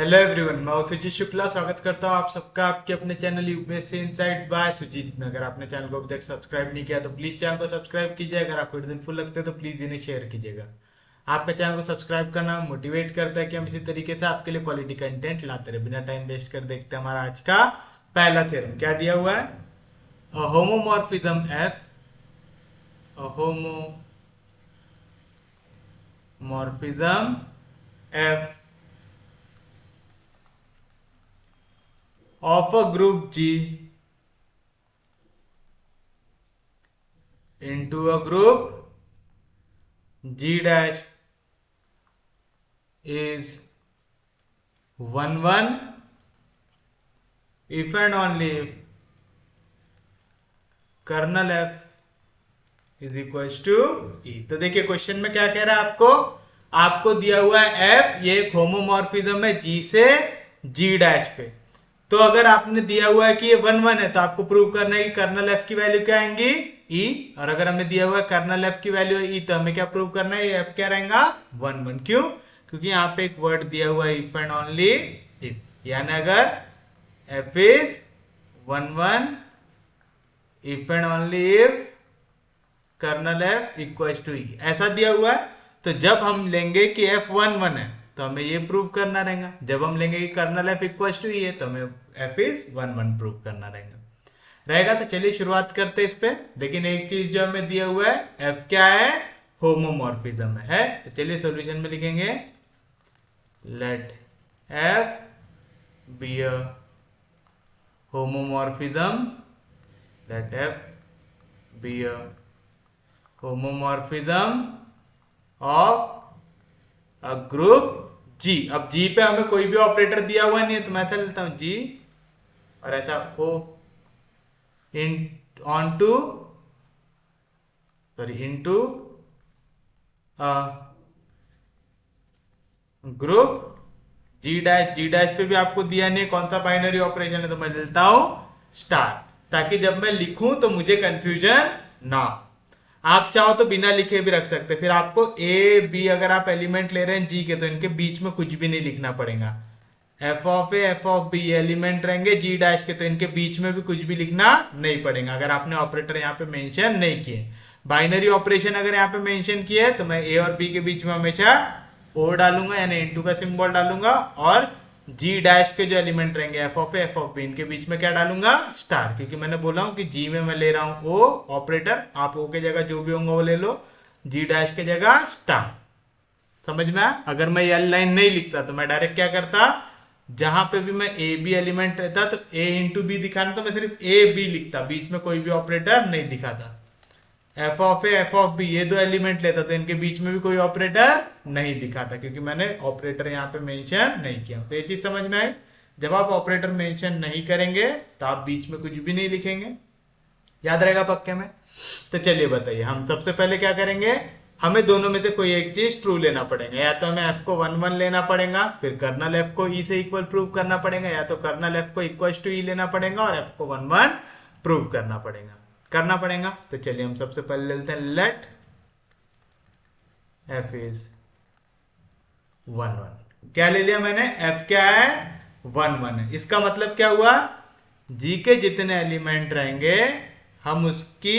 Hello everyone, मैं हूं सुजीत शुक्ला। स्वागत करता हूं आप सबका आपके अपने channel UPSC insights by Sujit में। अगर आपने चैनल को अभी तक सब्सक्राइब नहीं किया तो प्लीज चैनल को सब्सक्राइब कीजिए। अगर आपको वीडियो इनफुल लगते हैं तो प्लीज इन्हें शेयर कीजिएगा। आपका चैनल को सब्सक्राइब करना मोटिवेट करता है कि हम इसी तरीके से आपके लिए क्वालिटी कंटेंट लाते रहे। बिना टाइम वेस्ट कर देखते हैं हमारा आज का पहला थ्योरम क्या दिया हुआ है। Homomorphism F, homomorphism F of a group G into a group G dash is 1 1 if and only if kernel F is equal to E। तो देखिए क्वेश्चन में क्या कह रहा है आपको दिया हुआ है F, ये एक होमोमॉर्फिज्म है G से G डैश पे। तो अगर आपने दिया हुआ है कि ये 1 1 है तो आपको प्रूव करना है कि कर्नल एफ की वैल्यू क्या आएंगी E। और अगर हमें दिया हुआ है कर्नल एफ की वैल्यू E तो हमें क्या प्रूव करना है, ये एफ क्या रहेगा 1 1। क्यों? क्योंकि यहाँ पे एक वर्ड दिया हुआ है इफ एंड ओनली इफ, यानी अगर F is 1 1 if and only if kernel F equal to E ऐसा दिया हुआ है। तो जब हम लेंगे कि एफ 1 1 है तो हमें ये प्रूव करना रहेगा। जब हम लेंगे कि kernel F equal to E है तो हमें एफ इज 1 1 प्रूव करना रहेगा। तो चलिए शुरुआत करते हैं इस पे। लेकिन एक चीज जो हमें दिया हुआ है एफ क्या है, होमोमॉर्फिज्म है। तो चलिए सॉल्यूशन में लिखेंगे let F be a homomorphism, let F be a homomorphism of a group G। अब G पे हमें कोई भी ऑपरेटर दिया हुआ नहीं है तो मैं ऐसा लेता हूं G और ऐसा O in onto into group G dash पे भी आपको दिया नहीं कौन सा बाइनरी ऑपरेशन है तो मैं लेता हूं स्टार, ताकि जब मैं लिखूं तो मुझे कंफ्यूजन ना। आप चाहो तो बिना लिखे भी रख सकते, फिर आपको ए बी अगर आप एलिमेंट ले रहे हैं G के तो इनके बीच में कुछ भी नहीं लिखना पड़ेगा। F of a F of b element रहेंगे G डैश के तो इनके बीच में भी कुछ भी लिखना नहीं पड़ेगा अगर आपने ऑपरेटर यहाँ पे मेंशन नहीं किए। बाइनरी ऑपरेशन अगर यहाँ पे मेंशन किए तो मैं ए और बी के बीच में हमेशा ओ डालूंगा, यानी इनटू का सिंबल डालूंगा, और G डैश के जो एलिमेंट रहेंगे F of a F of b इनके बीच में क्या डालूंगा, स्टार। क्योंकि मैंने बोला हूं कि G में मैं ले रहा हूं ओ ऑपरेटर, आप ओ के जगह जो भी होंगे वो ले लो, G डैश के जगह स्टार। समझ में आया? अगर मैं ये लाइन नहीं लिखता तो मैं डायरेक्ट क्या करता, जहां पे भी मैं ए बी एलिमेंट रहता तो ए इंटू बी दिखाना तो मैं सिर्फ ए बी लिखता, बीच में कोई भी ऑपरेटर नहीं दिखाता। F of a F of b ये दो एलिमेंट लेता तो इनके बीच में भी कोई ऑपरेटर नहीं दिखाता, क्योंकि मैंने ऑपरेटर यहाँ पे मेंशन नहीं किया। तो ये चीज समझ में आई। जब आप ऑपरेटर मेंशन नहीं करेंगे तो आप बीच में कुछ भी नहीं लिखेंगे, याद रहेगा पक्के में। तो चलिए बताइए, हम सबसे पहले क्या करेंगे, हमें दोनों में से कोई एक चीज ट्रू लेना पड़ेगा। या तो हमें एफ को 1 1 लेना पड़ेगा, फिर कर्नल एफ को E से इक्वल प्रूव करना पड़ेगा, या तो कर्नल एफ को इक्वल टू E लेना पड़ेगा और एफ को 1 1 प्रूव करना पड़ेगा। तो चलिए हम सबसे पहले ले लेते हैं लेट एफ इज 1 1। क्या ले लिया मैंने, एफ क्या है 1 1 है। इसका मतलब क्या हुआ, G के जितने एलिमेंट रहेंगे हम उसकी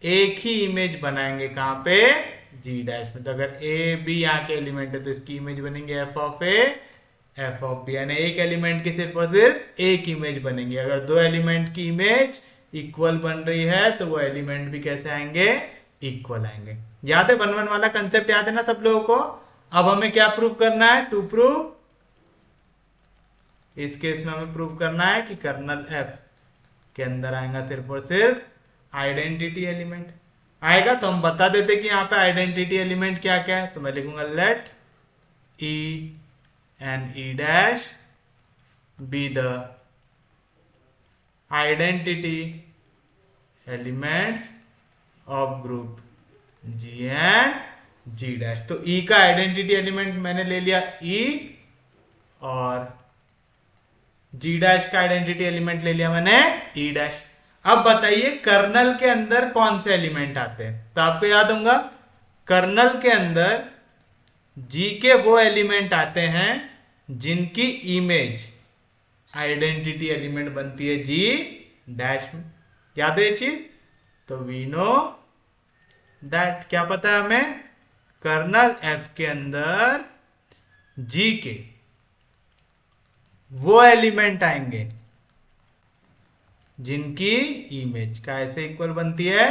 एक ही इमेज बनाएंगे, कहां पे, G डैश में। तो अगर ए बी यहाँ के एलिमेंट है तो इसकी इमेज बनेंगे F of a F of b, यानी एक एलिमेंट की सिर्फ और सिर्फ एक इमेज बनेगी। अगर दो एलिमेंट की इमेज इक्वल बन रही है तो वो एलिमेंट भी कैसे आएंगे, इक्वल आएंगे। याद है 1 1 वाला कंसेप्ट, याद है ना सब लोगों को। अब हमें क्या प्रूव करना है, टू प्रूव, इस केस में हमें प्रूव करना है कि कर्नल एफ के अंदर आएगा सिर्फ और सिर्फ आइडेंटिटी एलिमेंट आएगा। तो हम बता देते कि यहाँ पे आइडेंटिटी एलिमेंट क्या क्या है। तो मैं लिखूंगा let E and E dash be the identity elements of group G and G dash. तो E का आइडेंटिटी एलिमेंट मैंने ले लिया E, और G डैश का आइडेंटिटी एलिमेंट ले लिया मैंने E डैश। अब बताइए कर्नल के अंदर कौन से एलिमेंट आते हैं। तो आपको याद होगा कर्नल के अंदर G के वो एलिमेंट आते हैं जिनकी इमेज आइडेंटिटी एलिमेंट बनती है जी डैश में। याद है ये चीज? तो वी नो दैट, क्या पता है हमें, कर्नल एफ के अंदर जी के वो एलिमेंट आएंगे जिनकी इमेज कैसे इक्वल बनती है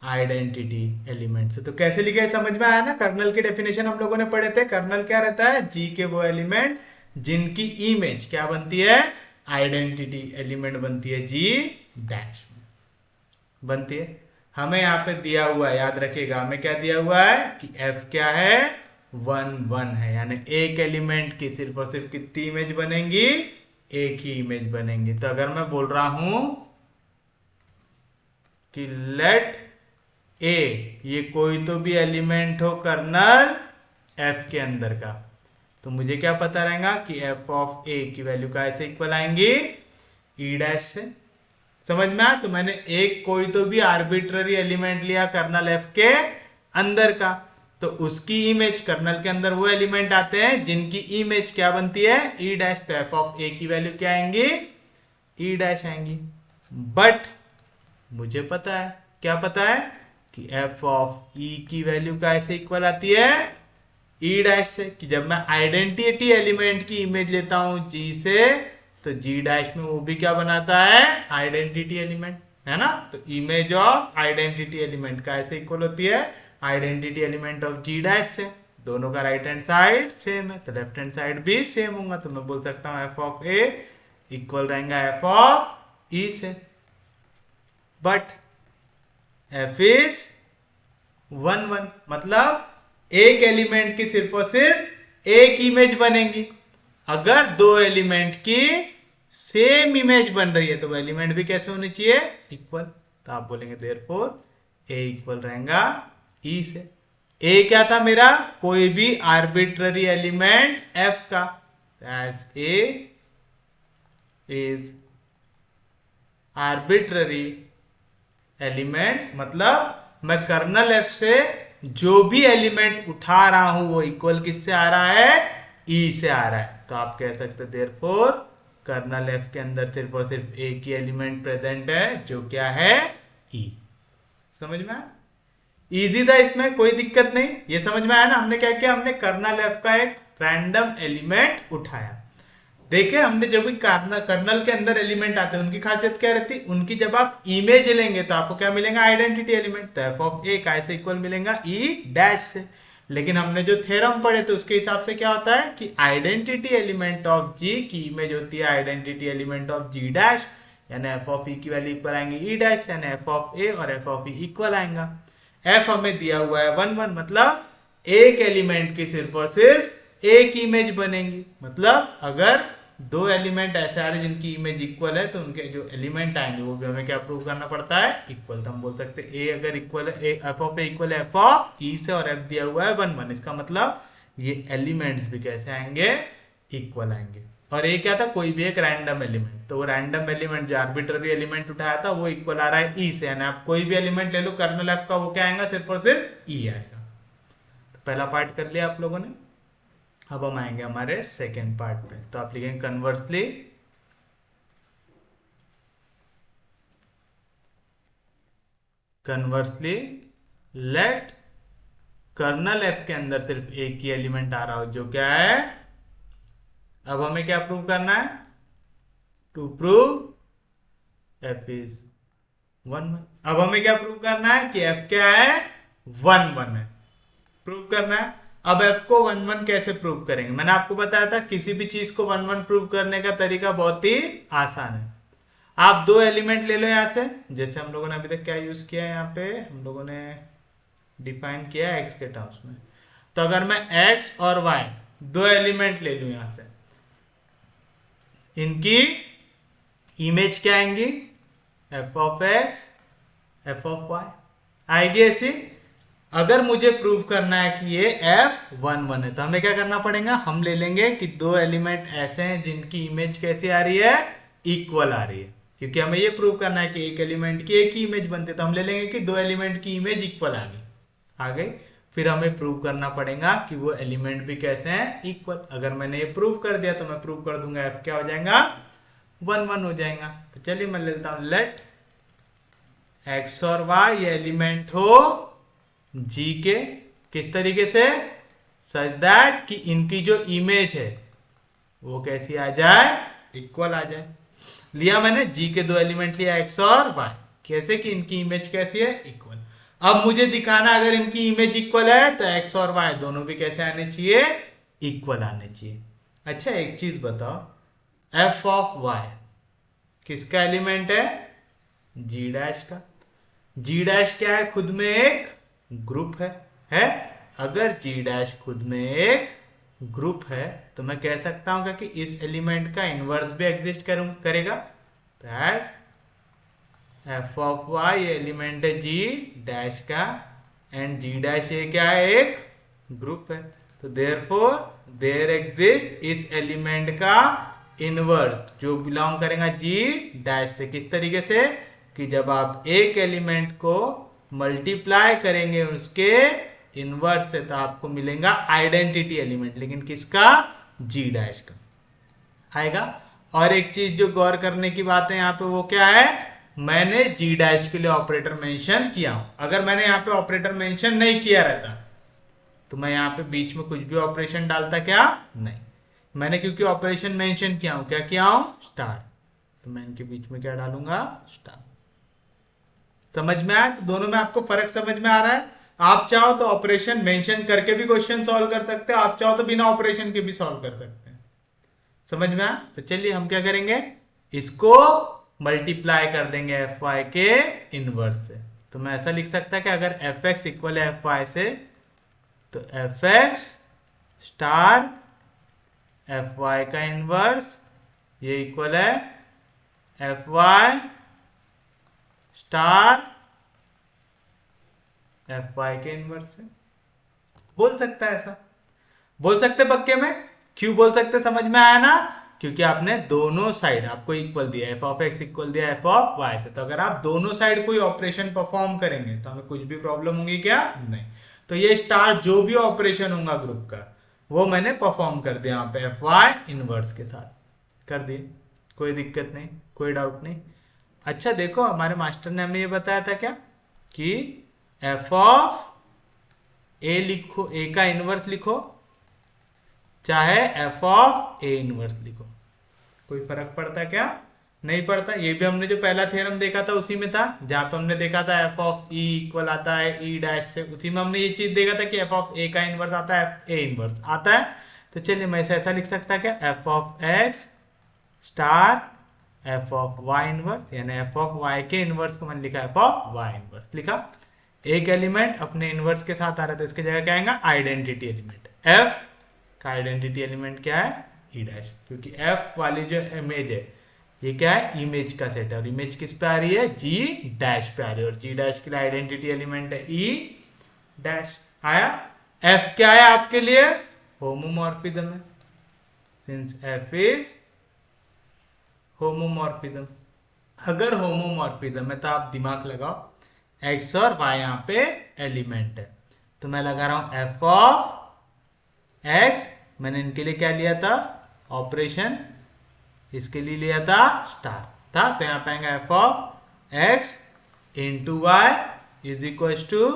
आइडेंटिटी एलिमेंट से। तो कैसे लिखे समझ में आया ना? कर्नल की डेफिनेशन हम लोगों ने पढ़े थे। कर्नल क्या रहता है? जी के वो एलिमेंट जिनकी इमेज क्या बनती है आइडेंटिटी एलिमेंट बनती है जी डैश में बनती है। हमें यहां पे दिया हुआ है, याद रखिएगा, हमें क्या दिया हुआ है कि एफ क्या है 1 1 है, यानी एक एलिमेंट की सिर्फ और सिर्फ कितनी इमेज बनेंगी? एक ही इमेज बनेंगी। तो अगर मैं बोल रहा हूं कि लेट ए ये कोई तो भी एलिमेंट हो कर्नल एफ के अंदर का, तो मुझे क्या पता रहेगा कि एफ ऑफ ए की वैल्यू का ऐसे इक्वल आएंगी ई डैश से। समझ में आया? तो मैंने एक कोई तो भी आर्बिट्ररी एलिमेंट लिया कर्नल एफ के अंदर का, तो उसकी इमेज कर्नल के अंदर वो एलिमेंट आते हैं जिनकी इमेज क्या बनती है ई डैश। तो एफ ऑफ ए की वैल्यू क्या आएंगी ई डैश आएंगी। बट मुझे पता है, क्या पता है कि एफ ऑफ ई की वैल्यू का ऐसे इक्वल आती है ई डैश से, कि जब मैं आइडेंटिटी एलिमेंट की इमेज लेता हूं जी से, तो जी डैश में वो भी क्या बनाता है आइडेंटिटी एलिमेंट, है ना? तो इमेज ऑफ आइडेंटिटी एलिमेंट का ऐसे इक्वल होती है identity element of G dash से। दोनों का राइट हैंड साइड सेम है, तो लेफ्ट हैंड साइड भी सेम होगा। तो मैं बोल सकता हूं एफ ऑफ ए इक्वल रहेगा एफ ऑफ ई से। बट एफ इज 1 1, मतलब एक एलिमेंट की सिर्फ और सिर्फ एक इमेज बनेगी। अगर दो एलिमेंट की सेम इमेज बन रही है तो वो एलिमेंट भी कैसे होनी चाहिए इक्वल। तो आप बोलेंगे देयरफॉर ए इक्वल रहेगा ई से। ए क्या था मेरा? कोई भी आर्बिट्ररी एलिमेंट एफ का, as a is arbitrary element, मतलब मैं कर्नल एफ से जो भी एलिमेंट उठा रहा हूं वो इक्वल किससे आ रहा है ई से आ रहा है। तो आप कह सकते हैं देयरफॉर कर्नल एफ के अंदर सिर्फ और सिर्फ एक ही एलिमेंट प्रेजेंट है जो क्या है ई। समझ में आया? इजी था, इसमें कोई दिक्कत नहीं। ये समझ में आया ना? हमने क्या किया, हमने कर्नल एफ का एक रैंडम एलिमेंट उठाया। देखिए हमने जब भी कर्नल के अंदर एलिमेंट आते हैं उनकी खासियत क्या रहती है, उनकी जब आप इमेज लेंगे तो आपको क्या मिलेगा आइडेंटिटी एलिमेंट। तो एफ ऑफ ए का से इक्वल मिलेगा ई डैश से। लेकिन हमने जो थ्योरम पढ़े थे उसके हिसाब से क्या होता है कि आइडेंटिटी एलिमेंट ऑफ जी की इमेज होती है identity element of G dash, यानी एफ ऑफ ई की वैल्यू इक्वल आएंगे ई डैश, यानी एफ ऑफ ए और एफ ऑफ ई इक्वल आएगा। एफ हमें दिया हुआ है 1 1, मतलब एक एलिमेंट की सिर्फ और सिर्फ एक इमेज बनेगी। मतलब अगर दो एलिमेंट ऐसे आ रहे जिनकी इमेज इक्वल है तो उनके जो एलिमेंट आएंगे वो भी हमें क्या प्रूव करना पड़ता है इक्वल। तो हम बोल सकते हैं ए अगर इक्वल है एफ ऑफ ए इक्वल है एफ ऑफ ई से, और एफ दिया हुआ है 1 1, इसका मतलब ये एलिमेंट्स भी कैसे आएंगे इक्वल आएंगे। और ये क्या था, कोई भी एक रैंडम एलिमेंट, तो वो रैंडम एलिमेंट जो आर्बिट्ररी एलिमेंट उठाया था वो इक्वल आ रहा है ई से, यानी आप कोई भी एलिमेंट ले लो कर्नल एफ का वो क्या आएगा सिर्फ और सिर्फ ई आएगा। तो पहला पार्ट कर लिया आप लोगों ने। अब हम आएंगे हमारे सेकेंड पार्ट पे। तो आप लिखेंगे कन्वर्सली लेट कर्नल एफ के अंदर सिर्फ एक ही एलिमेंट आ रहा हो जो क्या है, अब हमें क्या प्रूव करना है, टू प्रूव एफ इज 1 1। अब हमें क्या प्रूव करना है कि एफ क्या है 1 1 है, प्रूव करना है। अब f को 1 1 कैसे प्रूव करेंगे? मैंने आपको बताया था किसी भी चीज को 1 1 प्रूव करने का तरीका बहुत ही आसान है। आप दो एलिमेंट ले लो यहां से, जैसे हम लोगों ने अभी तक क्या यूज किया है, यहाँ पे हम लोगों ने डिफाइन किया है x के टर्म्स में। तो अगर मैं x और y दो एलिमेंट ले लू यहां से, इनकी इमेज क्या आएंगी f of x f of y आएगी ऐसी। अगर मुझे प्रूव करना है कि ये f 1 1 है तो हमें क्या करना पड़ेगा, हम ले लेंगे कि दो एलिमेंट ऐसे हैं जिनकी इमेज कैसी आ रही है इक्वल आ रही है, क्योंकि हमें ये प्रूव करना है कि एक एलिमेंट की एक ही इमेज बनती है। तो हम ले लेंगे कि दो एलिमेंट की इमेज इक्वल आ गई। फिर हमें प्रूव करना पड़ेगा कि वो एलिमेंट भी कैसे हैं, इक्वल। अगर मैंने ये प्रूव कर दिया तो मैं प्रूव कर दूंगा एफ क्या हो जाएगा, 1 1 हो जाएगा। तो चलिए मैं लेता हूं लेट एक्स और वाई ये एलिमेंट हो जी के, किस तरीके से, सच दैट कि इनकी जो इमेज है वो कैसी आ जाए, इक्वल आ जाए। लिया मैंने जी के दो एलिमेंट लिया एक्स और वाई, कैसे कि इनकी इमेज कैसी है, इक्वल। अब मुझे दिखाना अगर इनकी इमेज इक्वल है तो एक्स और वाई दोनों भी कैसे आने चाहिए, इक्वल आने चाहिए। अच्छा एक चीज बताओ, एफ ऑफ वाई किसका एलिमेंट है, जी डैश का। जी डैश क्या है, खुद में एक ग्रुप है? अगर जी डैश खुद में एक ग्रुप है तो मैं कह सकता हूं कि इस एलिमेंट का इनवर्स भी एग्जिस्ट करेगा। तो as f of y element है जी डैश का एंड जी डैश ये क्या है, एक ग्रुप है। तो देयरफॉर देयर एग्जिस्ट इस एलिमेंट का इनवर्स जो बिलोंग करेगा जी डैश से। किस तरीके से कि जब आप एक एलिमेंट को मल्टीप्लाई करेंगे उसके इनवर्स से तो आपको मिलेगा आइडेंटिटी एलिमेंट, लेकिन किसका, जी डैश का आएगा। और एक चीज जो गौर करने की बात है यहाँ पे वो क्या है, मैंने जी डैश के लिए ऑपरेटर मेंशन किया हूं। अगर मैंने यहाँ पे ऑपरेटर मेंशन नहीं किया रहता तो मैं यहाँ पे बीच में कुछ भी ऑपरेशन डालता क्या, नहीं। मैंने क्योंकि ऑपरेशन मेंशन किया हूं, क्या किया हूं, स्टार, तो मैं इनके बीच में क्या डालूंगा, स्टार। समझ में आया? तो दोनों में आपको फर्क समझ में आ रहा है। आप चाहो तो ऑपरेशन मेंशन करके भी क्वेश्चन सॉल्व कर सकते हो, आप चाहो तो बिना ऑपरेशन के भी सॉल्व कर सकते हैं। समझ में आया? तो चलिए हम क्या करेंगे, इसको मल्टीप्लाई कर देंगे एफ वाई के इनवर्स से। तो मैं ऐसा लिख सकता कि अगर एफ एक्स इक्वल है एफ वाई से तो f x star f y का इनवर्स ये इक्वल है f y star f y के इनवर्स से। बोल सकता है ऐसा, बोल सकते पक्के में। क्यों बोल सकते, समझ में आया ना, क्योंकि आपने दोनों साइड आपको इक्वल दिया, एफ ऑफ एक्स इक्वल दिया एफ ऑफ वाई से। तो अगर आप दोनों साइड कोई ऑपरेशन परफॉर्म करेंगे तो हमें कुछ भी प्रॉब्लम होगी क्या, नहीं। तो ये स्टार जो भी ऑपरेशन होगा ग्रुप का वो मैंने परफॉर्म कर दिया यहाँ पे एफ वाई इनवर्स के साथ कर दिए, कोई दिक्कत नहीं, कोई डाउट नहीं। अच्छा देखो हमारे मास्टर ने हमें ये बताया था क्या कि एफ ऑफ ए लिखो, ए का इनवर्स लिखो चाहे एफ ऑफ ए इनवर्स लिखो, कोई फर्क पड़ता है क्या, नहीं पड़ता। ये भी हमने जो पहला थ्योरम देखा था उसी में था, जहां पे हमने देखा था एफ ऑफ ई इक्वल आता है ई डैश से, उसी में हमने ये चीज देखा था कि एफ ऑफ ए का इनवर्स आता है, एफ ए इनवर्स आता है। तो चलिए मैं इसे ऐसा लिख सकता क्या, f of x star f of y inverse, यानी एफ ऑफ वाई के इनवर्स को मैंने लिखा एफ ऑफ वाई इनवर्स लिखा। एक एलिमेंट अपने इनवर्स के साथ आ रहा है तो इसकी जगह क्या आएगा, आइडेंटिटी एलिमेंट। एफ का आइडेंटिटी एलिमेंट क्या है, ई डैश, क्योंकि एफ वाली जो इमेज है ये क्या है, इमेज का सेट है, और इमेज किस पे आ रही है, जी डैश पे आ रही है, और जी डैश के लिए आइडेंटिटी एलिमेंट है ई डैश। आया? एफ क्या है आपके लिए, होमोमॉर्फिज्म है, सिंस एफ इज होमोमॉर्फिज्म। अगर होमोमॉर्फिज्म है तो आप दिमाग लगाओ, एक्स और वाई यहाँ पे एलिमेंट है, तो मैं लगा रहा हूं एफ ऑफ एक्स, मैंने इनके लिए क्या लिया था, ऑपरेशन, इसके लिए लिया था स्टार था, तो यहाँ पे आएगा f of x into y is equal to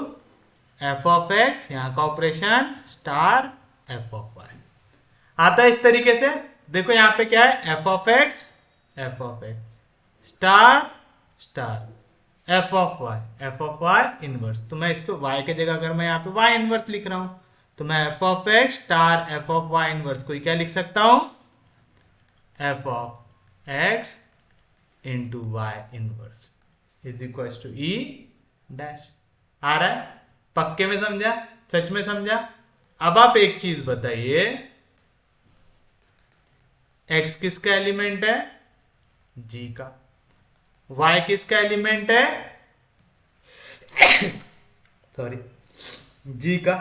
f of x, यहाँ का operation star f of y आता है इस तरीके से। देखो यहाँ पे क्या है, f of x star star f of y inverse. तो मैं इसको y के जगह अगर मैं यहाँ पे y इनवर्स लिख रहा हूं तो मैं f of x star f of y inverse को क्या लिख सकता हूं, f of x into y inverse is equal to e dash. आ रहा है, पक्के में समझा, सच में समझा। अब आप एक चीज बताइए, x किसका एलिमेंट है, g का, y किसका एलिमेंट है सॉरी g का।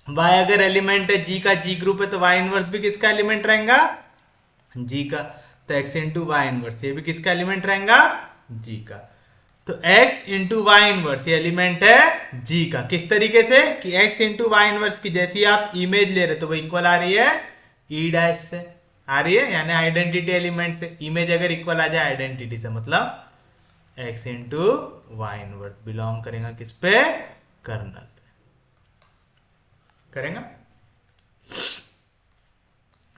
y अगर एलिमेंट है g का, g ग्रुप है तो y इनवर्स भी किसका एलिमेंट रहेगा, g का। तो x इंटू वाई इनवर्स ये भी किसका एलिमेंट रहेगा, g का। तो x इंटू वाई इनवर्स ये एलिमेंट है g का। किस तरीके से कि x इंटू वाई इनवर्स की जैसी आप इमेज ले रहे तो वो इक्वल आ रही है e डैश से आ रही है, यानी आइडेंटिटी एलिमेंट से। इमेज अगर इक्वल आ जाए आइडेंटिटी से, मतलब x into y inverse belong करेगा किस पे, कर्नल पे करेगा।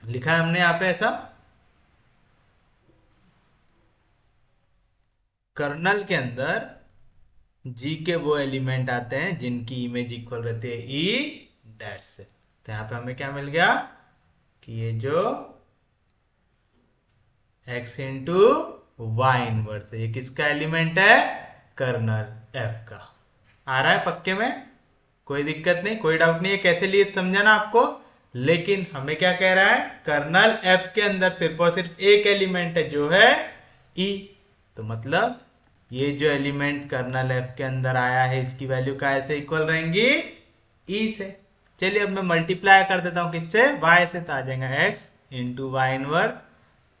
लिखा है हमने यहां पे ऐसा, कर्नल के अंदर जी के वो एलिमेंट आते हैं जिनकी इमेज इक्वल रहती है ई डैश से। तो यहां पे हमें क्या मिल गया कि ये जो x इंटू वाई इनवर्स है ये किसका एलिमेंट है, कर्नल एफ का। आ रहा है पक्के में, कोई दिक्कत नहीं, कोई डाउट नहीं है कैसे लिए समझा ना आपको। लेकिन हमें क्या कह रहा है, कर्नल एफ के अंदर सिर्फ और सिर्फ एक एलिमेंट है जो है ई। तो मतलब ये जो एलिमेंट कर्नल एफ के अंदर आया है इसकी वैल्यू कैसे इक्वल रहेंगी, ई से। चलिए अब मैं मल्टीप्लाई कर देता हूं किससे, y से। तो आ जाएगा x इंटू वाई इनवर्स,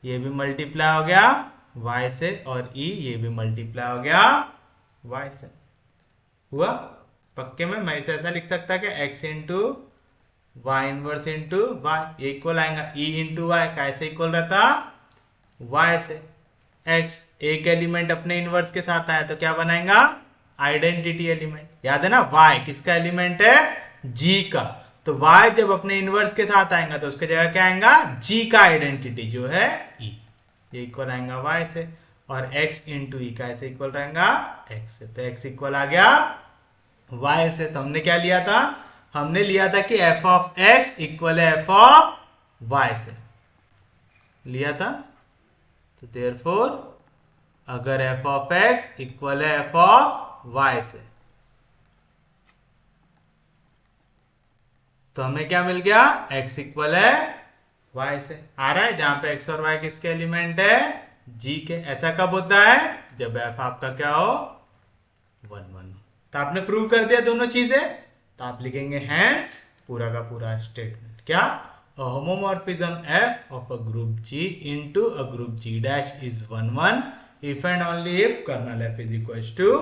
ये भी मल्टीप्लाई हो गया y से, और e ये भी मल्टीप्लाई हो गया y से। हुआ पक्के में। मैं इसे ऐसा लिख सकता कि x into y inverse into y ये इक्वल आएगा e इंटू वाई, कैसे इक्वल रहता, y से। x एक एलिमेंट अपने इनवर्स के साथ आया तो क्या बनाएगा, आइडेंटिटी एलिमेंट। याद है ना, y किसका एलिमेंट है, g का। तो y जब अपने इनवर्स के साथ आएगा तो उसके जगह क्या आएगा, g का आइडेंटिटी जो है e, ये इक्वल आएगा y से। और x इंटू ई कैसे इक्वल रहेगा, x से। तो x इक्वल आ गया y से। तो हमने क्या लिया था, हमने लिया था कि f ऑफ x इक्वल है f ऑफ y से लिया था। तो देयरफॉर अगर f ऑफ x इक्वल है f ऑफ y से तो हमें क्या मिल गया, x इक्वल है y से। आ रहा है, जहां पे x और y किसके एलिमेंट है, g के। ऐसा कब होता है, जब f आपका क्या हो, 1 1। तो आपने प्रूव कर दिया दोनों चीजें। तो आप लिखेंगे हैंस पूरा का पूरा स्टेटमेंट क्या, a homomorphism f of a group G into a group G dash is 1 1 if and only if kernel f is equals to।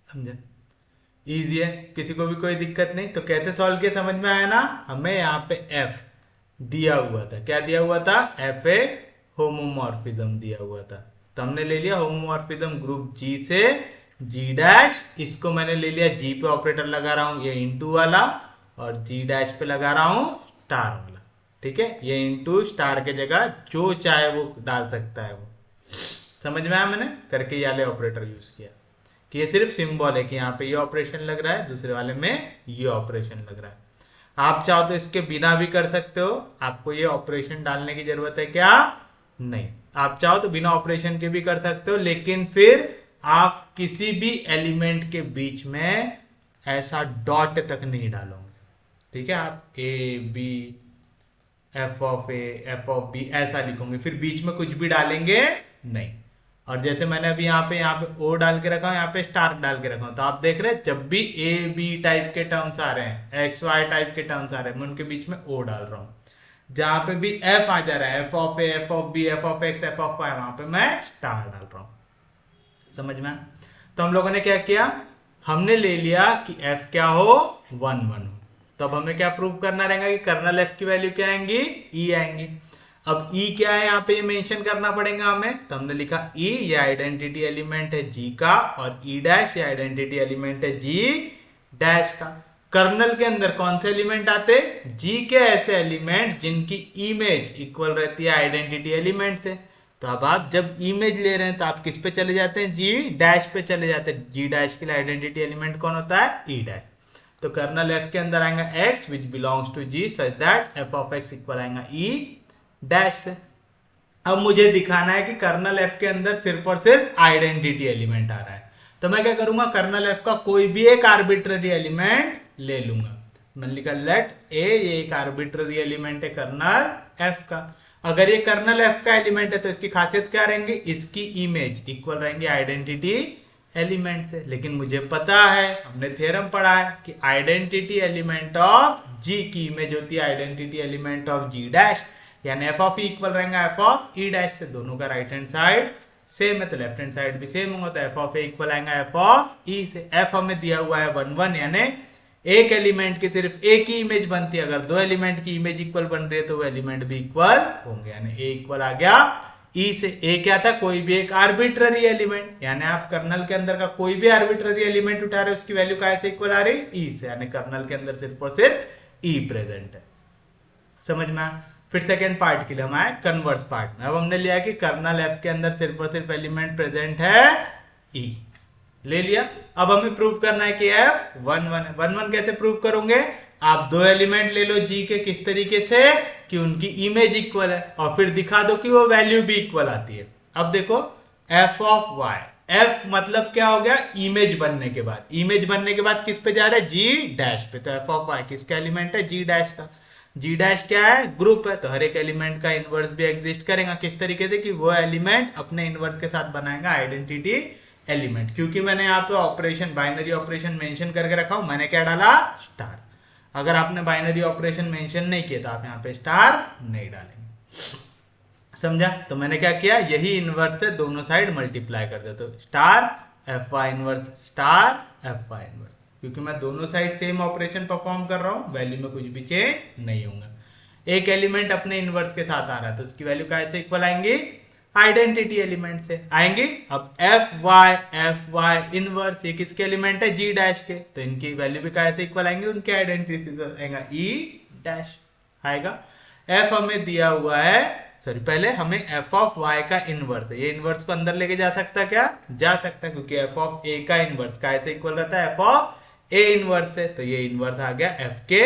समझे, इजी है, किसी को भी कोई दिक्कत नहीं। तो कैसे सॉल्व किया समझ में आया ना। हमें यहाँ पे f दिया हुआ था, क्या दिया हुआ था, f ए होमोमॉर्फिज्म दिया हुआ था। तो हमने ले लिया होमोमॉर्फिज्म ग्रुप G से G डैश, इसको मैंने ले लिया G पे ऑपरेटर लगा रहा हूं ये इंटू वाला, और G डैश पे लगा रहा हूं स्टार वाला। ठीक है, ये इंटू स्टार के जगह जो चाहे वो डाल सकता है वो। समझ में आया, मैंने करके ये वाले ऑपरेटर यूज किया कि ये सिर्फ सिंबल है कि यहाँ पे ये ऑपरेशन लग रहा है, दूसरे वाले में ये ऑपरेशन लग रहा है। आप चाहो तो इसके बिना भी कर सकते हो, आपको ये ऑपरेशन डालने की जरूरत है क्या, नहीं। आप चाहो तो बिना ऑपरेशन के भी कर सकते हो, लेकिन फिर आप किसी भी एलिमेंट के बीच में ऐसा डॉट तक नहीं डालोगे। ठीक है, आप a b F of a F of b ऐसा लिखोगे, फिर बीच में कुछ भी डालेंगे नहीं। और जैसे मैंने अभी यहाँ पे ओ डाल के रखा हूँ, यहाँ पे स्टार डाल के रखा हूँ, तो आप देख रहे हैं जब भी ए बी टाइप के टर्म्स आ रहे हैं, एक्स वाई टाइप के टर्म्स आ रहे हैं, मैं उनके बीच में ओ डाल रहा हूँ। जहां पे भी एफ आ जा रहा है, f of a F of b F of x f of y, वहां पे मैं स्टार डाल रहा हूँ। समझ में। तो हम लोगों ने क्या किया, हमने ले लिया कि f क्या हो, 1 1 हो। तब हमें क्या प्रूव करना रहेगा कि कर्नल f की वैल्यू क्या आएंगी, e आएंगी। अब e क्या है यहाँ पे ये मेंशन करना पड़ेगा हमें। तो हमने लिखा e ये आइडेंटिटी एलिमेंट है g का, और e डैश ये आइडेंटिटी एलिमेंट है g डैश का। कर्नल के अंदर कौन से एलिमेंट आते, g के ऐसे एलिमेंट जिनकी इमेज इक्वल रहती है आइडेंटिटी एलिमेंट से। तो अब आप जब इमेज ले रहे हैं तो आप किस पे चले जाते हैं, जी डैश पे चले जाते हैं। जी डैश के लिए आइडेंटिटी एलिमेंट कौन होता है, ई डैश। तो कर्नल एफ के अंदर आएगा x which belongs to G such that F of x equal आएगा ई डैश से। अब मुझे दिखाना है कि कर्नल एफ के अंदर सिर्फ और सिर्फ आइडेंटिटी एलिमेंट आ रहा है। तो मैं क्या करूंगा, कर्नल एफ का कोई भी एक आर्बिट्ररी एलिमेंट ले लूंगा। मैंने लिखा लेट ए, ये एक आर्बिट्ररी एलिमेंट है कर्नल एफ का। अगर ये कर्नल एफ का एलिमेंट है तो इसकी खासियत क्या रहेंगी, इसकी इमेज इक्वल रहेंगी आइडेंटिटी एलिमेंट से। लेकिन मुझे पता है, हमने थ्योरम पढ़ा है कि आइडेंटिटी एलिमेंट ऑफ जी की इमेज होती है identity element of G dash, यानी एफ ऑफ ई इक्वल रहेगा एफ ऑफ ई डैश से। दोनों का राइट हैंड साइड सेम है तो लेफ्ट हैंड साइड भी सेम होगा, तो एफ ऑफ ए इक्वल आएगा एफ ऑफ ई से। एफ हमें दिया हुआ है 1 1, यानी एक एलिमेंट की सिर्फ एक ही इमेज बनती है, अगर दो एलिमेंट की इमेज इक्वल बन रही है तो वो एलिमेंट भी इक्वल होंगे, यानी ए इक्वल आ गया ई से। ए क्या था, कोई भी एक आर्बिट्ररी एलिमेंट, यानी आप कर्नल के अंदर का कोई भी आर्बिट्ररी एलिमेंट उठा रहे हो उसकी वैल्यू कैसे इक्वल आ रही, ई से, यानी कर्नल के अंदर सिर्फ और सिर्फ ई प्रेजेंट है। समझ में? फिर सेकेंड पार्ट के लिए हम आए कन्वर्स पार्ट में। अब हमने लिया कि कर्नल एफ के अंदर सिर्फ और सिर्फ एलिमेंट प्रेजेंट है ई, ले लिया। अब हमें प्रूव करना है कि एफ 1 1 है। 1 1 कैसे प्रूव करोगे, आप दो एलिमेंट ले लो जी के, किस तरीके से कि उनकी इमेज इक्वल है, और फिर दिखा दो कि वो वैल्यू भी इक्वल आती है। अब देखो एफ ऑफ वाई, एफ मतलब क्या हो गया, इमेज बनने के बाद, इमेज बनने के बाद किस पे जा रहा है, जी डैश पे, तो एफ ऑफ वाई किसका एलिमेंट है, जी डैश का। जी डैश क्या है, ग्रुप है, तो हर एक एलिमेंट का इनवर्स भी एग्जिस्ट करेगा, किस तरीके से कि वो एलिमेंट अपने इनवर्स के साथ बनाएगा आइडेंटिटी एलिमेंट। क्योंकि मैंने यहाँ पे ऑपरेशन, बाइनरी ऑपरेशन मेंशन करके रखा हूं, मैंने क्या डाला, स्टार। अगर आपने बाइनरी ऑपरेशन मेंशन नहीं किया तो आप यहाँ पे स्टार नहीं डालेंगे। समझा? तो मैंने क्या किया, यही इनवर्स से दोनों साइड मल्टीप्लाई कर दे, तो star f y inverse star f y inverse, क्योंकि मैं दोनों साइड सेम ऑपरेशन परफॉर्म कर रहा हूं, वैल्यू में कुछ भी चेंज नहीं होगा। एक एलिमेंट अपने इनवर्स के साथ आ रहा है तो उसकी वैल्यू कैसे इक्वल आएंगी, आइडेंटिटी एलिमेंट से आएंगे। अब एफ वाई इनवर्स ये किसके एलिमेंट है, जी डैश के, तो इनकी वैल्यू भी कैसे इक्वल आएंगे, उनके आइडेंटिटी से आएगा, ई डैश आएगा। एफ हमें दिया हुआ है, सॉरी पहले हमें एफ ऑफ वाई का इनवर्स है, ये इनवर्स को अंदर लेके जा सकता है क्या, जा सकता है, क्योंकि एफ ऑफ ए का इनवर्स कैसे इक्वल रहता है, एफ ऑफ ए इनवर्स से, तो ये इनवर्स आ गया एफ के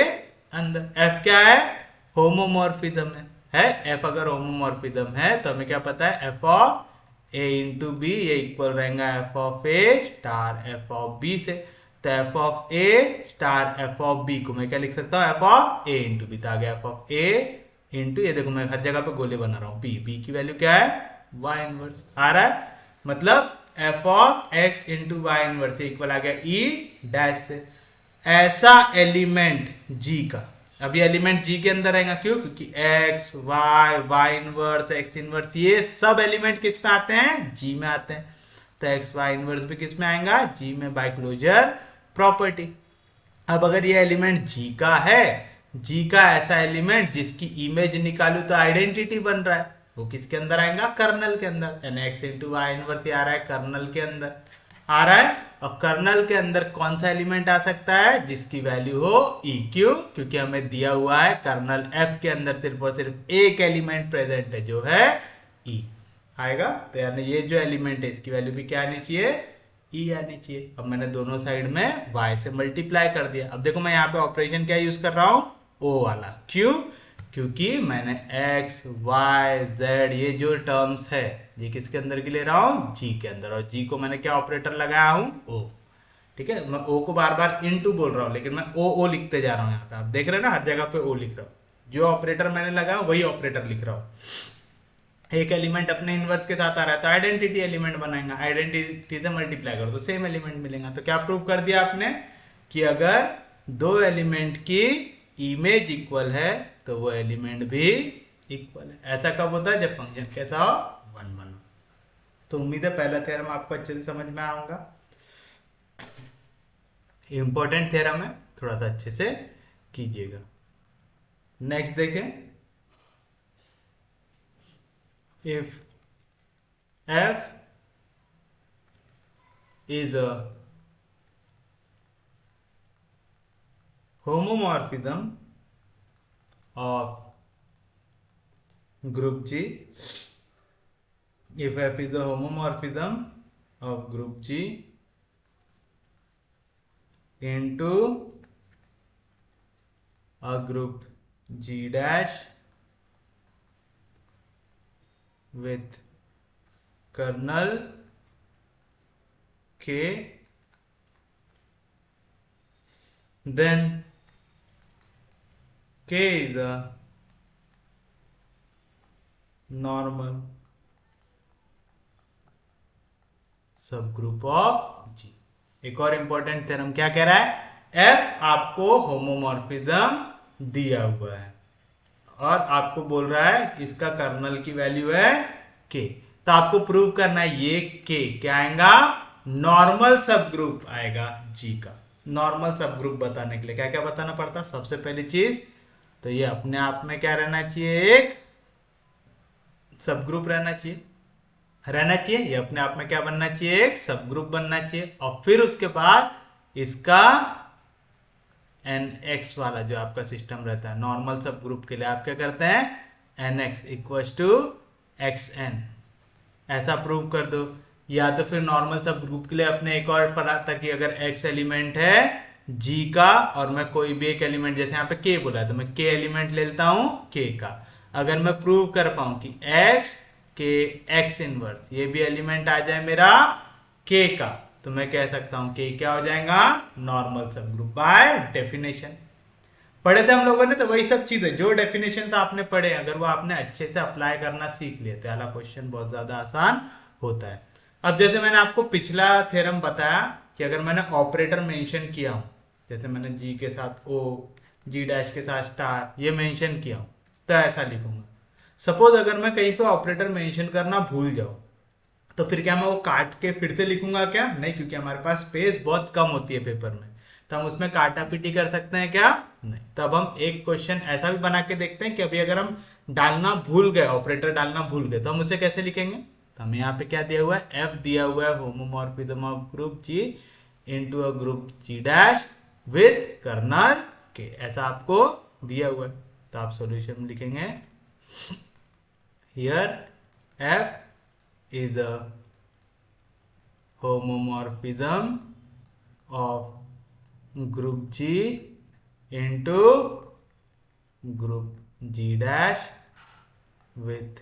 अंदर। एफ क्या है, होमोमॉर्फिज्म है, एफ अगर होमोमॉर्फिज्म है तो हमें क्या पता है, f of a into b ये इक्वल रहेगा f of a star f of b से, तो F of a star f of b को मैं क्या लिख सकता हूँ, f of a into b, तो आ गया एफ ऑफ ए इंटू, ये देखो मैं हर जगह पे गोले बना रहा हूँ, बी, बी की वैल्यू क्या है, वाई इनवर्स आ रहा है, मतलब f of x into y inverse equal आ गया ई डैश से। ऐसा एलिमेंट जी का, अभी एलिमेंट जी के अंदर आएगा, क्यों, क्योंकि x y, y inverse, x inverse, ये सब एलिमेंट किस में आते हैं, जी में आते हैं, तो एक्स वाई इनवर्स भी किस में आएगा, जी में, बाय क्लोजर प्रॉपर्टी। अब अगर ये एलिमेंट जी का है, जी का ऐसा एलिमेंट जिसकी इमेज निकालू तो आइडेंटिटी बन रहा है, वो किसके अंदर आएगा, कर्नल के अंदर, यानी एक्स इंटू वाई इनवर्स आ रहा है कर्नल के अंदर आ रहा है। और कर्नल के अंदर कौन सा एलिमेंट आ सकता है, जिसकी वैल्यू हो ई, क्यों, क्योंकि हमें दिया हुआ है कर्नल एफ के अंदर सिर्फ और सिर्फ एक एलिमेंट प्रेजेंट है जो है ई आएगा, तो यानी ये जो एलिमेंट है इसकी वैल्यू भी क्या आनी चाहिए, ई आनी चाहिए। अब मैंने दोनों साइड में y से मल्टीप्लाई कर दिया। अब देखो मैं यहाँ पे ऑपरेशन क्या यूज कर रहा हूँ, ओ वाला, क्यों, क्योंकि मैंने x y z ये जो टर्म्स है ये किसके अंदर की ले रहा हूँ, g के अंदर, और g को मैंने क्या ऑपरेटर लगाया हूँ, o। ठीक है, मैं o को बार बार इनटू बोल रहा हूँ, लेकिन मैं o लिखते जा रहा हूँ यहाँ पे, आप देख रहे हैं ना हर जगह पे o लिख रहा हूँ, जो ऑपरेटर मैंने लगाया वही ऑपरेटर लिख रहा हूँ। एक एलिमेंट अपने इनवर्स के साथ आ रहा है तो आइडेंटिटी एलिमेंट बनाएगा, आइडेंटिटी से मल्टीप्लाई करो तो सेम एलिमेंट मिलेगा। तो क्या प्रूव कर दिया आपने कि अगर दो एलिमेंट की इमेज इक्वल है तो वो एलिमेंट भी इक्वल है। ऐसा कब होता है, जब फंक्शन कैसा हो, 1 1। तो उम्मीद है पहला थ्योरम आपको अच्छे से समझ में आऊंगा, इंपॉर्टेंट थ्योरम है, थोड़ा सा अच्छे से कीजिएगा। नेक्स्ट देखें, if f is a homomorphism of group G, if f is a homomorphism of group G into a group G dash with kernel K, then K is a normal subgroup of G। एक और important theorem क्या कह रहा है, F आपको homomorphism दिया हुआ है और आपको बोल रहा है इसका कर्नल की वैल्यू है K, तो आपको प्रूव करना है ये के क्या आएगा, नॉर्मल सब ग्रुप आएगा जी का। नॉर्मल सब ग्रुप बताने के लिए क्या क्या बताना पड़ता, सबसे पहली चीज तो ये अपने आप में क्या रहना चाहिए, एक सब ग्रुप रहना चाहिए, ये अपने आप में क्या बनना चाहिए, एक सब ग्रुप बनना चाहिए। और फिर उसके बाद इसका एन एक्स वाला जो आपका सिस्टम रहता है नॉर्मल सब ग्रुप के लिए, आप क्या करते हैं, n x equal to x n, ऐसा प्रूव कर दो। या तो फिर नॉर्मल सब ग्रुप के लिए अपने एक और पढ़ा था कि अगर x एलिमेंट है g का और मैं कोई भी एक एलिमेंट, जैसे यहाँ पे k बोला तो मैं k एलिमेंट ले लेता हूँ k का, अगर मैं प्रूव कर पाऊं कि x के x इनवर्स ये भी एलिमेंट आ जाए मेरा k का, तो मैं कह सकता हूं k क्या हो जाएगा, नॉर्मल सब ग्रुप बाय डेफिनेशन। पढ़े थे हम लोगों ने, तो वही सब चीजें जो डेफिनेशन आपने पढ़े, अगर वो आपने अच्छे से अप्लाई करना सीख लिए तो वाला क्वेश्चन बहुत ज्यादा आसान होता है। अब जैसे मैंने आपको पिछला थ्योरम बताया कि अगर मैंने ऑपरेटर मेंशन किया हूं, जैसे मैंने जी के साथ ओ, जी डैश के साथ स्टार ये मेंशन किया हूं, तो ऐसा लिखूंगा। सपोज अगर मैं कहीं पे ऑपरेटर मेंशन करना भूल जाऊं, तो फिर क्या मैं वो काट के फिर से लिखूंगा क्या, नहीं, क्योंकि हमारे पास स्पेस बहुत कम होती है पेपर में, तो हम उसमें काटा पीटी कर सकते हैं क्या, नहीं। तब हम एक क्वेश्चन ऐसा भी बना के देखते हैं कि अभी अगर हम डालना भूल गए, ऑपरेटर डालना भूल गए, तो हम उसे कैसे लिखेंगे। तो हमें यहाँ पे क्या दिया हुआ है, एफ दिया हुआ है, homomorphism of group G into a group G dash with kernel K, ऐसा आपको दिया हुआ है। तो आप सॉल्यूशन में लिखेंगे here F is a homomorphism of group G into group G dash with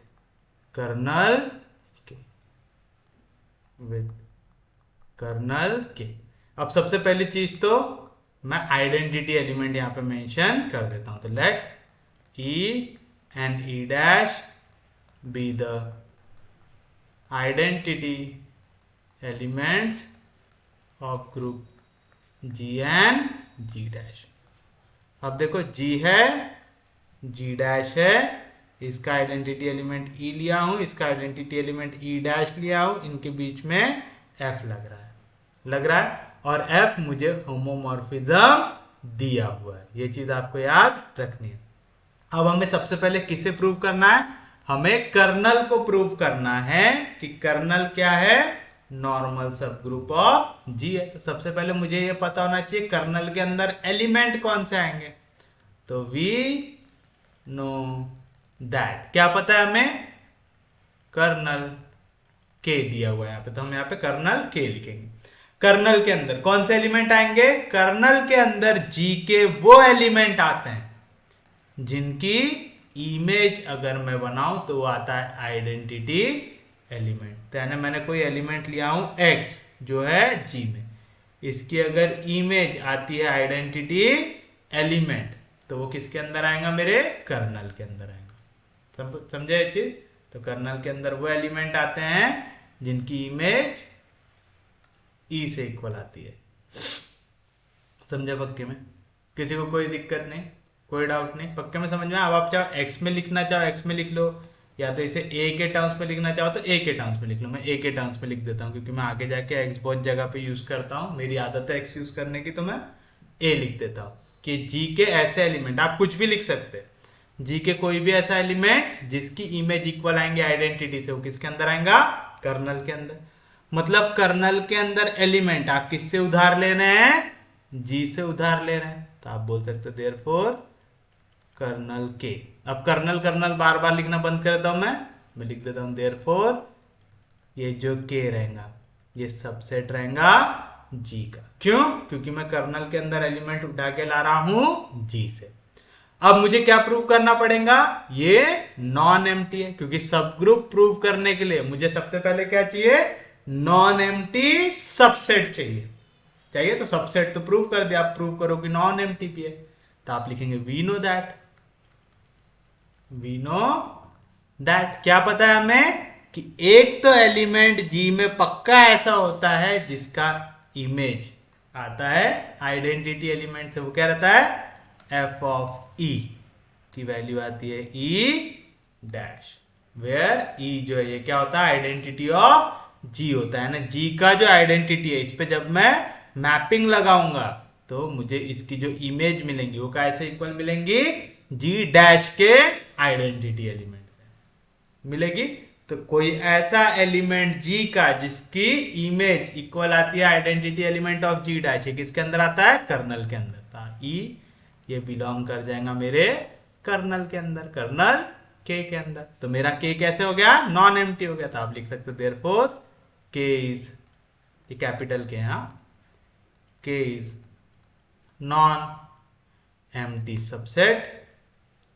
kernel K, with kernel K। अब सबसे पहली चीज तो मैं आइडेंटिटी एलिमेंट यहां पे मेंशन कर देता हूं, तो late E and E dash be the identity elements of group G and G dash। अब देखो G है, G dash है, इसका आइडेंटिटी एलिमेंट E लिया हूं, इसका आइडेंटिटी एलिमेंट E dash लिया हूं, इनके बीच में F लग रहा है और F मुझे होमोमॉर्फिज्म दिया हुआ है, ये चीज आपको याद रखनी है। अब हमें सबसे पहले किसे प्रूव करना है, हमें कर्नल को प्रूव करना है कि कर्नल क्या है, नॉर्मल सब ग्रुप ऑफ जी है। तो सबसे पहले मुझे ये पता होना चाहिए कर्नल के अंदर एलिमेंट कौन से आएंगे, तो वी नो दैट, क्या पता है हमें, कर्नल के दिया हुआ है यहाँ पे, तो हम यहाँ पे कर्नल के लिखेंगे। कर्नल के अंदर कौन से एलिमेंट आएंगे, कर्नल के अंदर जी के वो एलिमेंट आते हैं जिनकी इमेज अगर मैं बनाऊं तो वो आता है आइडेंटिटी एलिमेंट। तो यानी मैंने कोई एलिमेंट लिया हूं x जो है g में, इसकी अगर इमेज आती है आइडेंटिटी एलिमेंट, तो वो किसके अंदर आएगा, मेरे कर्नल के अंदर आएगा। समझे ये चीज, तो कर्नल के अंदर वो एलिमेंट आते हैं जिनकी इमेज e से इक्वल आती है। समझे पक्के में, किसी को कोई दिक्कत नहीं, कोई डाउट नहीं, पक्के में समझ में। अब आप चाहो x में लिखना चाहो x में लिख लो, या तो इसे a के टर्म्स में लिखना चाहो तो a के टर्म्स में लिख लो। मैं a के टर्म्स में लिख देता हूँ क्योंकि मैं आगे जाके x बहुत जगह पे यूज करता हूँ, मेरी आदत है x यूज करने की, तो मैं a लिख देता हूँ कि g के ऐसे एलिमेंट, आप कुछ भी लिख सकते हैं, g के कोई भी ऐसा एलिमेंट जिसकी इमेज इक्वल आएंगे आइडेंटिटी से, वो किसके अंदर आएगा, कर्नल के अंदर। मतलब कर्नल के अंदर एलिमेंट आप किससे उधार ले रहे हैं, g से उधार ले रहे हैं, तो आप बोल सकते हो देयरफॉर कर्नल के। अब कर्नल कर्नल बार बार लिखना बंद कर देता हूं, मैं लिख देता हूं देयरफॉर ये जो के रहेगा ये सबसेट रहेगा जी का। क्यों, क्योंकि मैं कर्नल के अंदर एलिमेंट उठा के ला रहा हूं जी से। अब मुझे क्या प्रूव करना पड़ेगा, ये नॉन एम्प्टी है, क्योंकि सब ग्रुप प्रूव करने के लिए मुझे सबसे पहले क्या चाहिए, नॉन एम्प्टी सबसेट चाहिए। तो सबसेट तो प्रूव कर दिया, आप प्रूव करो कि नॉन एम्प्टी भी है, तो आप लिखेंगे वी नो दैट। क्या पता है हमें कि एक तो एलिमेंट जी में पक्का ऐसा होता है जिसका इमेज आता है आइडेंटिटी एलिमेंट से, वो क्या रहता है, एफ ऑफ ई की वैल्यू आती है ई डैश। वेयर ई जो है ये क्या होता है, आइडेंटिटी ऑफ जी होता है ना। जी का जो आइडेंटिटी है, इस पे जब मैं मैपिंग लगाऊंगा तो मुझे इसकी जो इमेज मिलेंगी वो कैसे इक्वल मिलेंगी, जी डैश के आइडेंटिटी एलिमेंट से मिलेगी। तो कोई ऐसा एलिमेंट जी का जिसकी इमेज इक्वल आती है identity element of G dash, ये किसके अंदर आता है, कर्नल के अंदर। ई ये बिलोंग कर जाएगा मेरे कर्नल के अंदर, कर्नल के अंदर। तो मेरा के कैसे हो गया, नॉन एम्प्टी हो गया। तो आप लिख सकते हो देयरफॉर के इज, ये कैपिटल के, हाँ, K is non empty subset,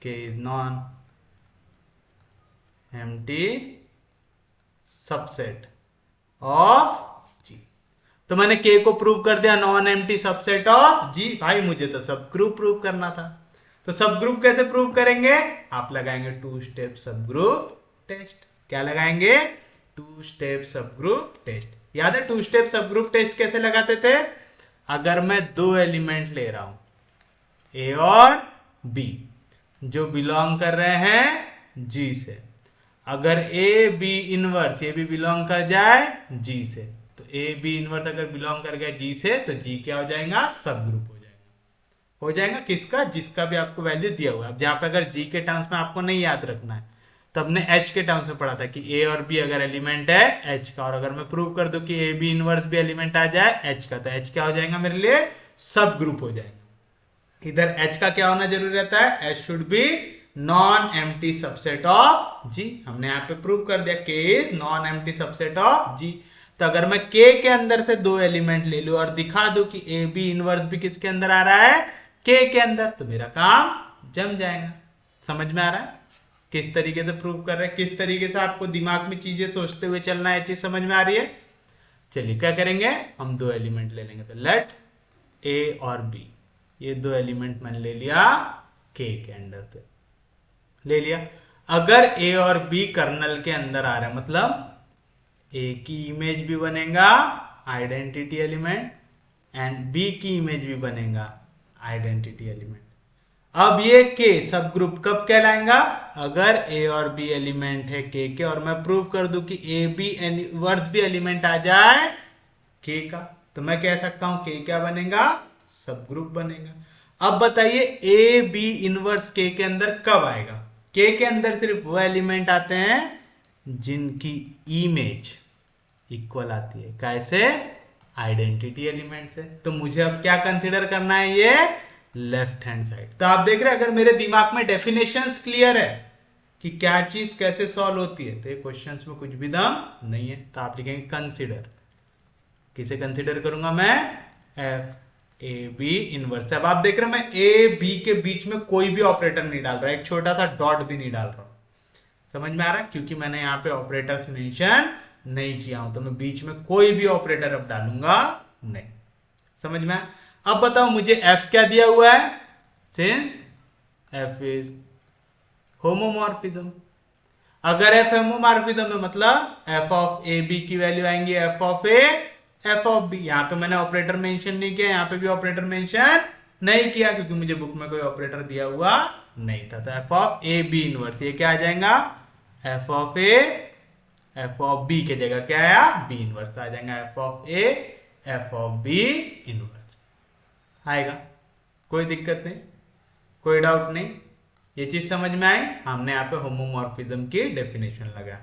K is non empty subset of G. तो मैंने के को प्रूव कर दिया non empty subset of G. भाई मुझे तो सब ग्रुप प्रूव करना था। तो सब ग्रुप कैसे प्रूव करेंगे, आप लगाएंगे टू स्टेप सब ग्रुप टेस्ट। क्या लगाएंगे, टू स्टेप सब ग्रुप टेस्ट। याद है टू स्टेप सब ग्रुप टेस्ट कैसे लगाते थे, अगर मैं दो एलिमेंट ले रहा हूं ए और बी जो बिलोंग कर रहे हैं जी से, अगर ए बी इनवर्स ये भी बिलोंग कर जाए जी से, तो ए बी इनवर्स अगर बिलोंग कर गया जी से तो जी क्या हो जाएगा, सब ग्रुप हो जाएगा किसका, जिसका भी आपको वैल्यू दिया हुआ है। अब जहां पे अगर जी के टर्म्स में आपको नहीं याद रखना है तो हमने एच के टर्म्स में पढ़ा था कि ए और बी अगर एलिमेंट है एच का, और अगर मैं प्रूव कर दूं कि ए बी इनवर्स भी एलिमेंट आ जाए एच का, तो एच क्या हो जाएगा मेरे लिए, सब ग्रुप हो जाएगा। इधर एच का क्या होना जरूरी रहता है, H should be non empty subset of G. हमने यहाँ पे प्रूव कर दिया K is non empty subset of G. तो अगर मैं के अंदर से दो एलिमेंट ले लूं और दिखा दूं कि ए बी इनवर्स भी किसके अंदर आ रहा है, के अंदर, तो मेरा काम जम जाएगा। समझ में आ रहा है किस तरीके से प्रूव कर रहे हैं, किस तरीके से आपको दिमाग में चीजें सोचते हुए चलना है, चीज समझ में आ रही है। चलिए क्या करेंगे, हम दो एलिमेंट ले लेंगे। तो लेट ए और बी, ये दो एलिमेंट मैंने ले लिया के अंदर से ले लिया। अगर ए और बी कर्नल के अंदर आ रहे हैं, मतलब ए की इमेज भी बनेगा आइडेंटिटी एलिमेंट एंड बी की इमेज भी बनेगा आइडेंटिटी एलिमेंट। अब ये के सब ग्रुप कब कहलाएगा, अगर ए और बी एलिमेंट है के और मैं प्रूव कर दूं कि ए बी इनवर्स भी एलिमेंट आ जाए के का, तो मैं कह सकता हूं के क्या बनेगा, सब ग्रुप बनेगा। अब बताइए ए बी इनवर्स के अंदर कब आएगा, के अंदर सिर्फ वो एलिमेंट आते हैं जिनकी इमेज इक्वल आती है, कैसे, आइडेंटिटी एलिमेंट से। तो मुझे अब क्या कंसीडर करना है, ये लेफ्ट हैंड साइड। तो आप देख रहे हैं अगर मेरे दिमाग में डेफिनेशंस क्लियर है कि क्या चीज कैसे सॉल्व होती है, तो ये क्वेश्चंस में कुछ भी दम नहीं है। तो आप लिखेंगे कंसीडर, किसे कंसीडर करूंगा मैं, एफ ए बी इनवर्स। अब आप देख रहे हैं मैं ए बी के बीच में कोई भी ऑपरेटर नहीं डाल रहा, एक छोटा सा डॉट भी नहीं डाल रहा। समझ में आ रहा है, क्योंकि मैंने यहाँ पे ऑपरेटर्स मेंशन नहीं किया हूं, तो मैं बीच में कोई भी ऑपरेटर अब डालूंगा नहीं। समझ में आया। अब बताओ मुझे f क्या दिया हुआ है, सिंस f इज होमोमॉर्फिज्म। अगर f होमोमॉर्फिज्म है मतलब f ऑफ ए बी की वैल्यू आएंगी f of a f of b। यहां पे मैंने ऑपरेटर मेंशन नहीं किया, यहां पे भी ऑपरेटर मेंशन नहीं किया क्योंकि मुझे बुक में कोई ऑपरेटर दिया हुआ नहीं था। तो f of a b inverse ये क्या आ जाएगा, f of a F of b के जगह क्या आया, बी इनवर्स, आ जाएगा f of a F of b inverse आएगा। कोई दिक्कत नहीं, कोई डाउट नहीं, ये चीज समझ में आई। हमने यहाँ पे होमोमॉर्फिज्म की डेफिनेशन लगा।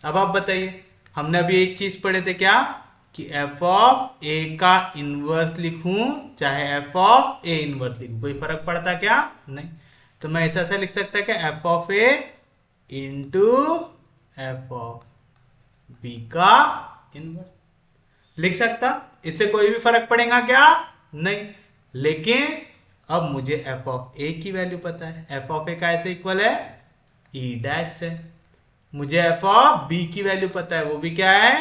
अब आप बताइए, हमने अभी एक चीज पढ़े थे क्या, कि एफ ऑफ ए का इनवर्स लिखूं चाहे एफ ऑफ ए इनवर्स लिखूं, कोई फर्क पड़ता क्या, नहीं। तो मैं ऐसा लिख सकता है कि f of a into f of b का इनवर्स लिख सकता, इससे कोई भी फर्क पड़ेगा क्या, नहीं। लेकिन अब मुझे एफ ऑफ ए की वैल्यू पता है, एफ ऑफ ए कैसे इक्वल है, ई डैश से। मुझे एफ ऑफ बी की वैल्यू पता है, वो भी क्या है,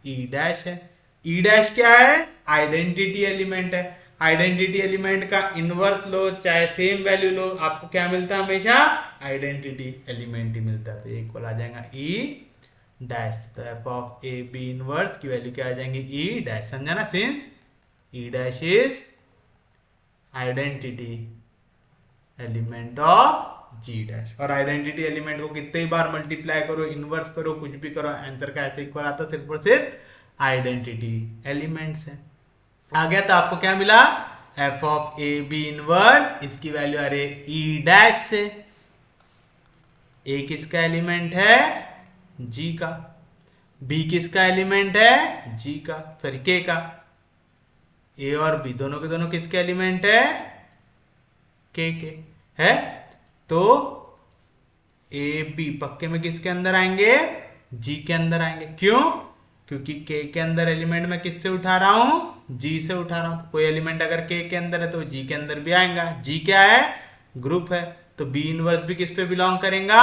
ई डैश है। ई डैश क्या है, आइडेंटिटी एलिमेंट है। आइडेंटिटी एलिमेंट का इनवर्स लो चाहे सेम वैल्यू लो, आपको क्या मिलता है, हमेशा आइडेंटिटी एलिमेंट ही मिलता है। तो इक्वल आ जाएगा ई डैश। तो F of a b inverse की वैल्यू क्या आ जाएंगी, ई डैश। समझा ना, since e dash is identity element of G dash. और आइडेंटिटी एलिमेंट को कितने ही बार मल्टीप्लाई करो, इनवर्स करो, कुछ भी करो, आंसर का ऐसे इक्वल आता, सिर्फ और सिर्फ आइडेंटिटी एलिमेंट्स है। आ गया। तो आपको क्या मिला, f of a b inverse, इसकी वैल्यू आ रही है ई डैश से। ए किसका एलिमेंट है, जी का। बी किसका एलिमेंट है, जी का, सॉरी के का। ए और बी दोनों के दोनों किसके एलिमेंट है, के है। तो ए बी पक्के में किसके अंदर आएंगे, जी के अंदर आएंगे। क्यों, क्योंकि के अंदर एलिमेंट मैं किससे उठा रहा हूं, जी से उठा रहा हूं। तो कोई एलिमेंट अगर के अंदर है तो जी के अंदर भी आएगा। जी क्या है, ग्रुप है। तो बी इनवर्स भी किस पे बिलोंग करेगा,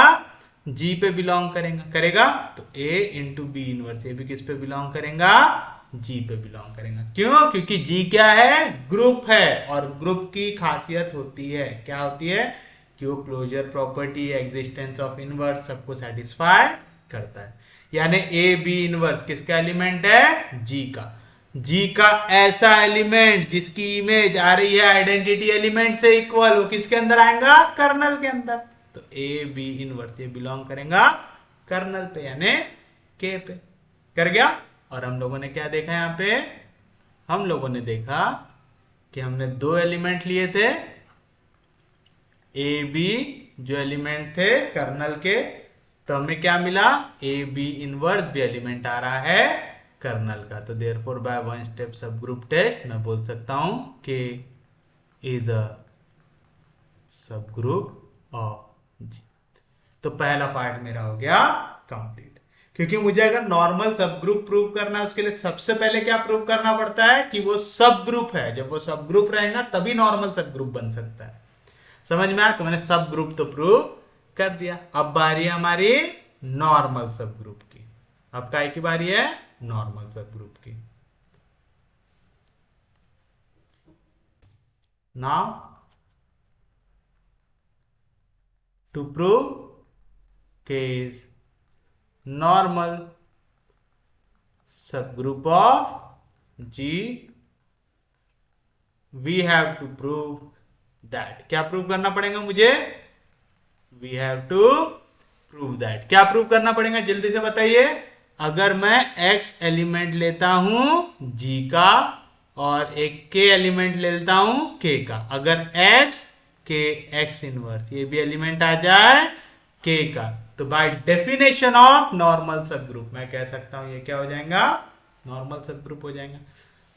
जी पे बिलोंग करेगा। तो ए इंटू बी इनवर्स, ये भी किस पे बिलोंग करेगा, जी पे बिलोंग करेगा। क्यों, क्योंकि जी क्या है, ग्रुप है। और ग्रुप की खासियत होती है, क्या होती है, कि वो closure property, existence of inverse सबको सेटिस्फाई करता है। यानी ए बी इनवर्स किसका एलिमेंट है, जी का। जी का ऐसा एलिमेंट जिसकी इमेज आ रही है आइडेंटिटी एलिमेंट से इक्वल, वो किसके अंदर आएगा, कर्नल के अंदर। तो ए बी इनवर्स ये बिलोंग करेगा कर्नल पे, यानी के पे। कर गया। और हम लोगों ने क्या देखा यहां पे, हम लोगों ने देखा कि हमने दो एलिमेंट लिए थे, ए बी जो एलिमेंट थे कर्नल के, तो हमें क्या मिला, ए बी इनवर्स भी एलिमेंट आ रहा है कर्नल का। तो देयरफॉर बाय वन स्टेप सब ग्रुप टेस्ट मैं बोल सकता हूं कि इज अ सब ग्रुप ऑफ जी। तो पहला पार्ट मेरा हो गया कंप्लीट। क्योंकि मुझे अगर नॉर्मल सब ग्रुप प्रूव करना है, उसके लिए सबसे पहले क्या प्रूव करना पड़ता है, कि वो सब ग्रुप है। जब वो सब ग्रुप रहेगा तभी नॉर्मल सब ग्रुप बन सकता है। समझ में आया, तो मैंने सब ग्रुप तो प्रूव कर दिया। अब बारी है हमारी नॉर्मल सब ग्रुप की। अब काय की बारी है, नॉर्मल सब ग्रुप की। Now to prove K is normal subgroup of G, we have to prove that। क्या प्रूव करना पड़ेगा मुझे, we have to prove that। क्या प्रूव करना पड़ेगा, जल्दी से बताइए। अगर मैं x एलिमेंट लेता हूं G का और एक k एलिमेंट लेता हूं k का, अगर x k x इनवर्स ये भी एलिमेंट आ जाए k का, तो बाय डेफिनेशन ऑफ नॉर्मल सब ग्रुप मैं कह सकता हूं ये क्या हो जाएगा, नॉर्मल सब ग्रुप हो जाएगा।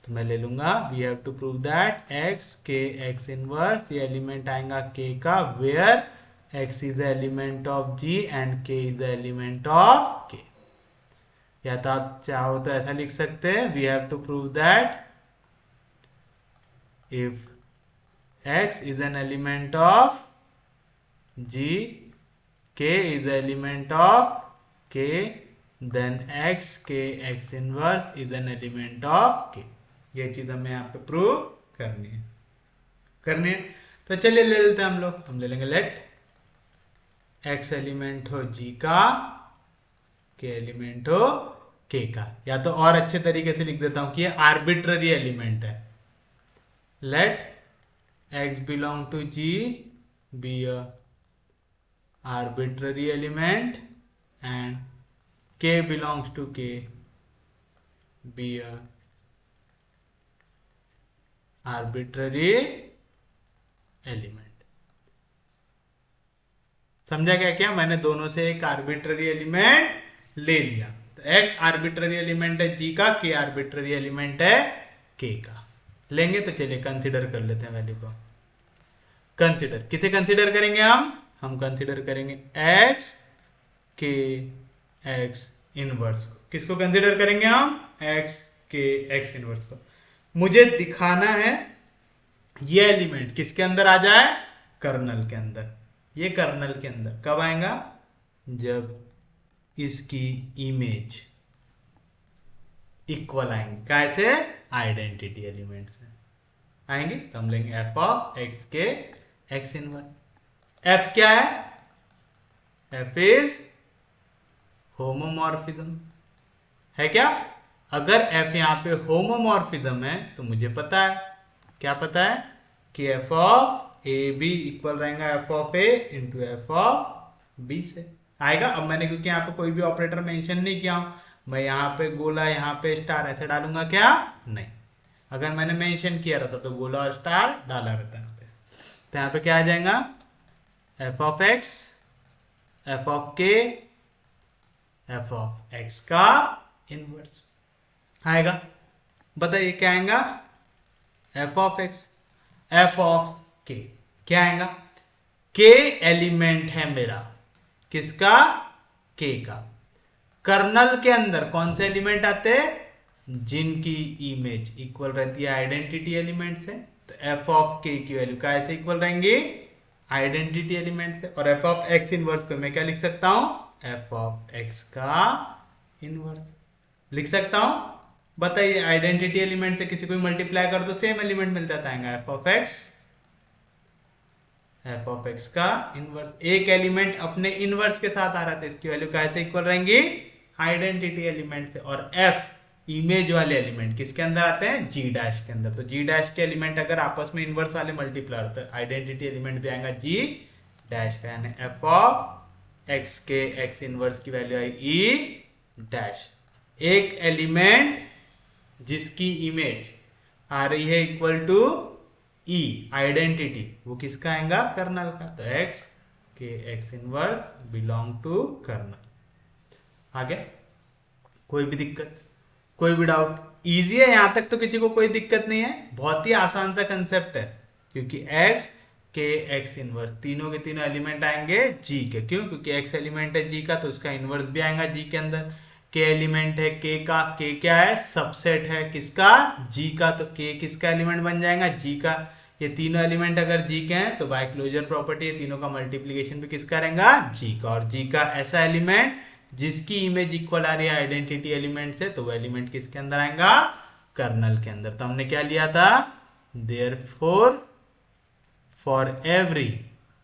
तो मैं ले लूंगा, we have to prove that x k x inverse ये एलिमेंट आएगा k का, where x is element of g and k is element of k। या तो आप चाहो तो ऐसा लिख सकते हैं, we have to prove that if x is an element of G, K is an element of K, then x k x inverse is an element of K। ये चीज हमें यहाँ पे प्रूव करनी है। तो चलिए ले लेते हैं हम ले लेंगे लेट x एलिमेंट हो G का, K एलिमेंट हो K का। या तो और अच्छे तरीके से लिख देता हूं कि ये आर्बिट्ररी एलिमेंट है। Let x belong to G be a arbitrary element and k belongs to K be a arbitrary element। समझा क्या, क्या मैंने दोनों से एक आर्बिट्ररी एलिमेंट ले लिया। तो x आर्बिट्ररी एलिमेंट है G का, k आर्बिट्ररी एलिमेंट है K का। लेंगे तो चलिए कंसीडर कर लेते हैं वैल्यू को। कंसीडर किसे कंसीडर करेंगे हम कंसीडर करेंगे x k x इनवर्स को। किसको कंसीडर करेंगे हम, x k x इनवर्स को। मुझे दिखाना है ये एलिमेंट किसके अंदर आ जाए, कर्नल के अंदर। ये कर्नल के अंदर कब आएगा, जब इसकी इमेज इक्वल आएंगे, कैसे, आइडेंटिटी एलिमेंट से आएंगे। तो हम लेंगे F of x k x inverse. F क्या है, एफ इज होमोमॉर्फिज्म है क्या। अगर एफ यहां पे होमोमॉर्फिज्म है तो मुझे पता है, क्या पता है, कि f of a b equal रहेगा f of a into f of b से आएगा। अब मैंने क्योंकि यहाँ पे कोई भी ऑपरेटर मेंशन नहीं किया हूं, मैं यहाँ पे गोला यहाँ पे स्टार ऐसे डालूंगा क्या? नहीं। अगर मैंने मेंशन किया रहता तो गोला और स्टार डाला रहता यहाँ पे। तो यहाँ पे क्या आ जाएगा? F of x f of K f of x का इनवर्स आएगा। बताइए क्या आएगा? F of x f of के क्या आएगा? के एलिमेंट है मेरा, किसका? के का। कर्नल के अंदर कौन से एलिमेंट आते हैं? जिनकी इमेज इक्वल रहती है आइडेंटिटी एलिमेंट से। तो एफ ऑफ के की वैल्यू कैसे इक्वल रहेंगी? आइडेंटिटी एलिमेंट से। और एफ ऑफ एक्स इनवर्स को मैं क्या लिख सकता हूं? एफ ऑफ एक्स का इनवर्स लिख सकता हूं। बताइए आइडेंटिटी एलिमेंट से किसी को मल्टीप्लाई कर दो सेम एलिमेंट मिल जाता है एफ ऑफ एक्स का इनवर्स। एक एलिमेंट अपने इनवर्स के साथ आ रहा था, इसकी वैल्यू कैसे इक्वल रहेंगी? आइडेंटिटी एलिमेंट से। और एफ इमेज वाले एलिमेंट किसके अंदर आते हैं? जी डैश के अंदर। तो जी डैश के एलिमेंट अगर आपस में इनवर्स वाले मल्टीप्लाई होते हैं, आइडेंटिटी एलिमेंट भी आएगा जी डैश का, यानी f of x k x inverse की वैल्यू आई ई डैश। एक एलिमेंट जिसकी इमेज आ रही है इक्वल टू ई आइडेंटिटी, वो किसका आएगा? कर्नल का। तो x k x inverse belong to kernel. आगे कोई भी दिक्कत, कोई भी डाउट? इजी है यहां तक तो किसी को कोई दिक्कत नहीं है, बहुत ही आसान सा कंसेप्ट है। क्योंकि एक्स के एक्स इनवर्स तीनों के तीनों एलिमेंट आएंगे जी के। क्यों? क्योंकि एक्स एलिमेंट है जी का तो उसका इनवर्स भी आएगा जी के अंदर। के एलिमेंट है के का, के क्या है? सबसेट है किसका? जी का। तो के किसका एलिमेंट बन जाएगा? जी का। ये तीनों एलिमेंट अगर जी के हैं तो बाय क्लोजर प्रॉपर्टी है तीनों का मल्टीप्लीकेशन भी किसका रहेगा? जी का। और जी का ऐसा एलिमेंट जिसकी इमेज इक्वल आ रही है आइडेंटिटी एलिमेंट से, तो वो एलिमेंट किसके अंदर आएगा? कर्नल के अंदर। तो हमने क्या लिया था? Therefore for every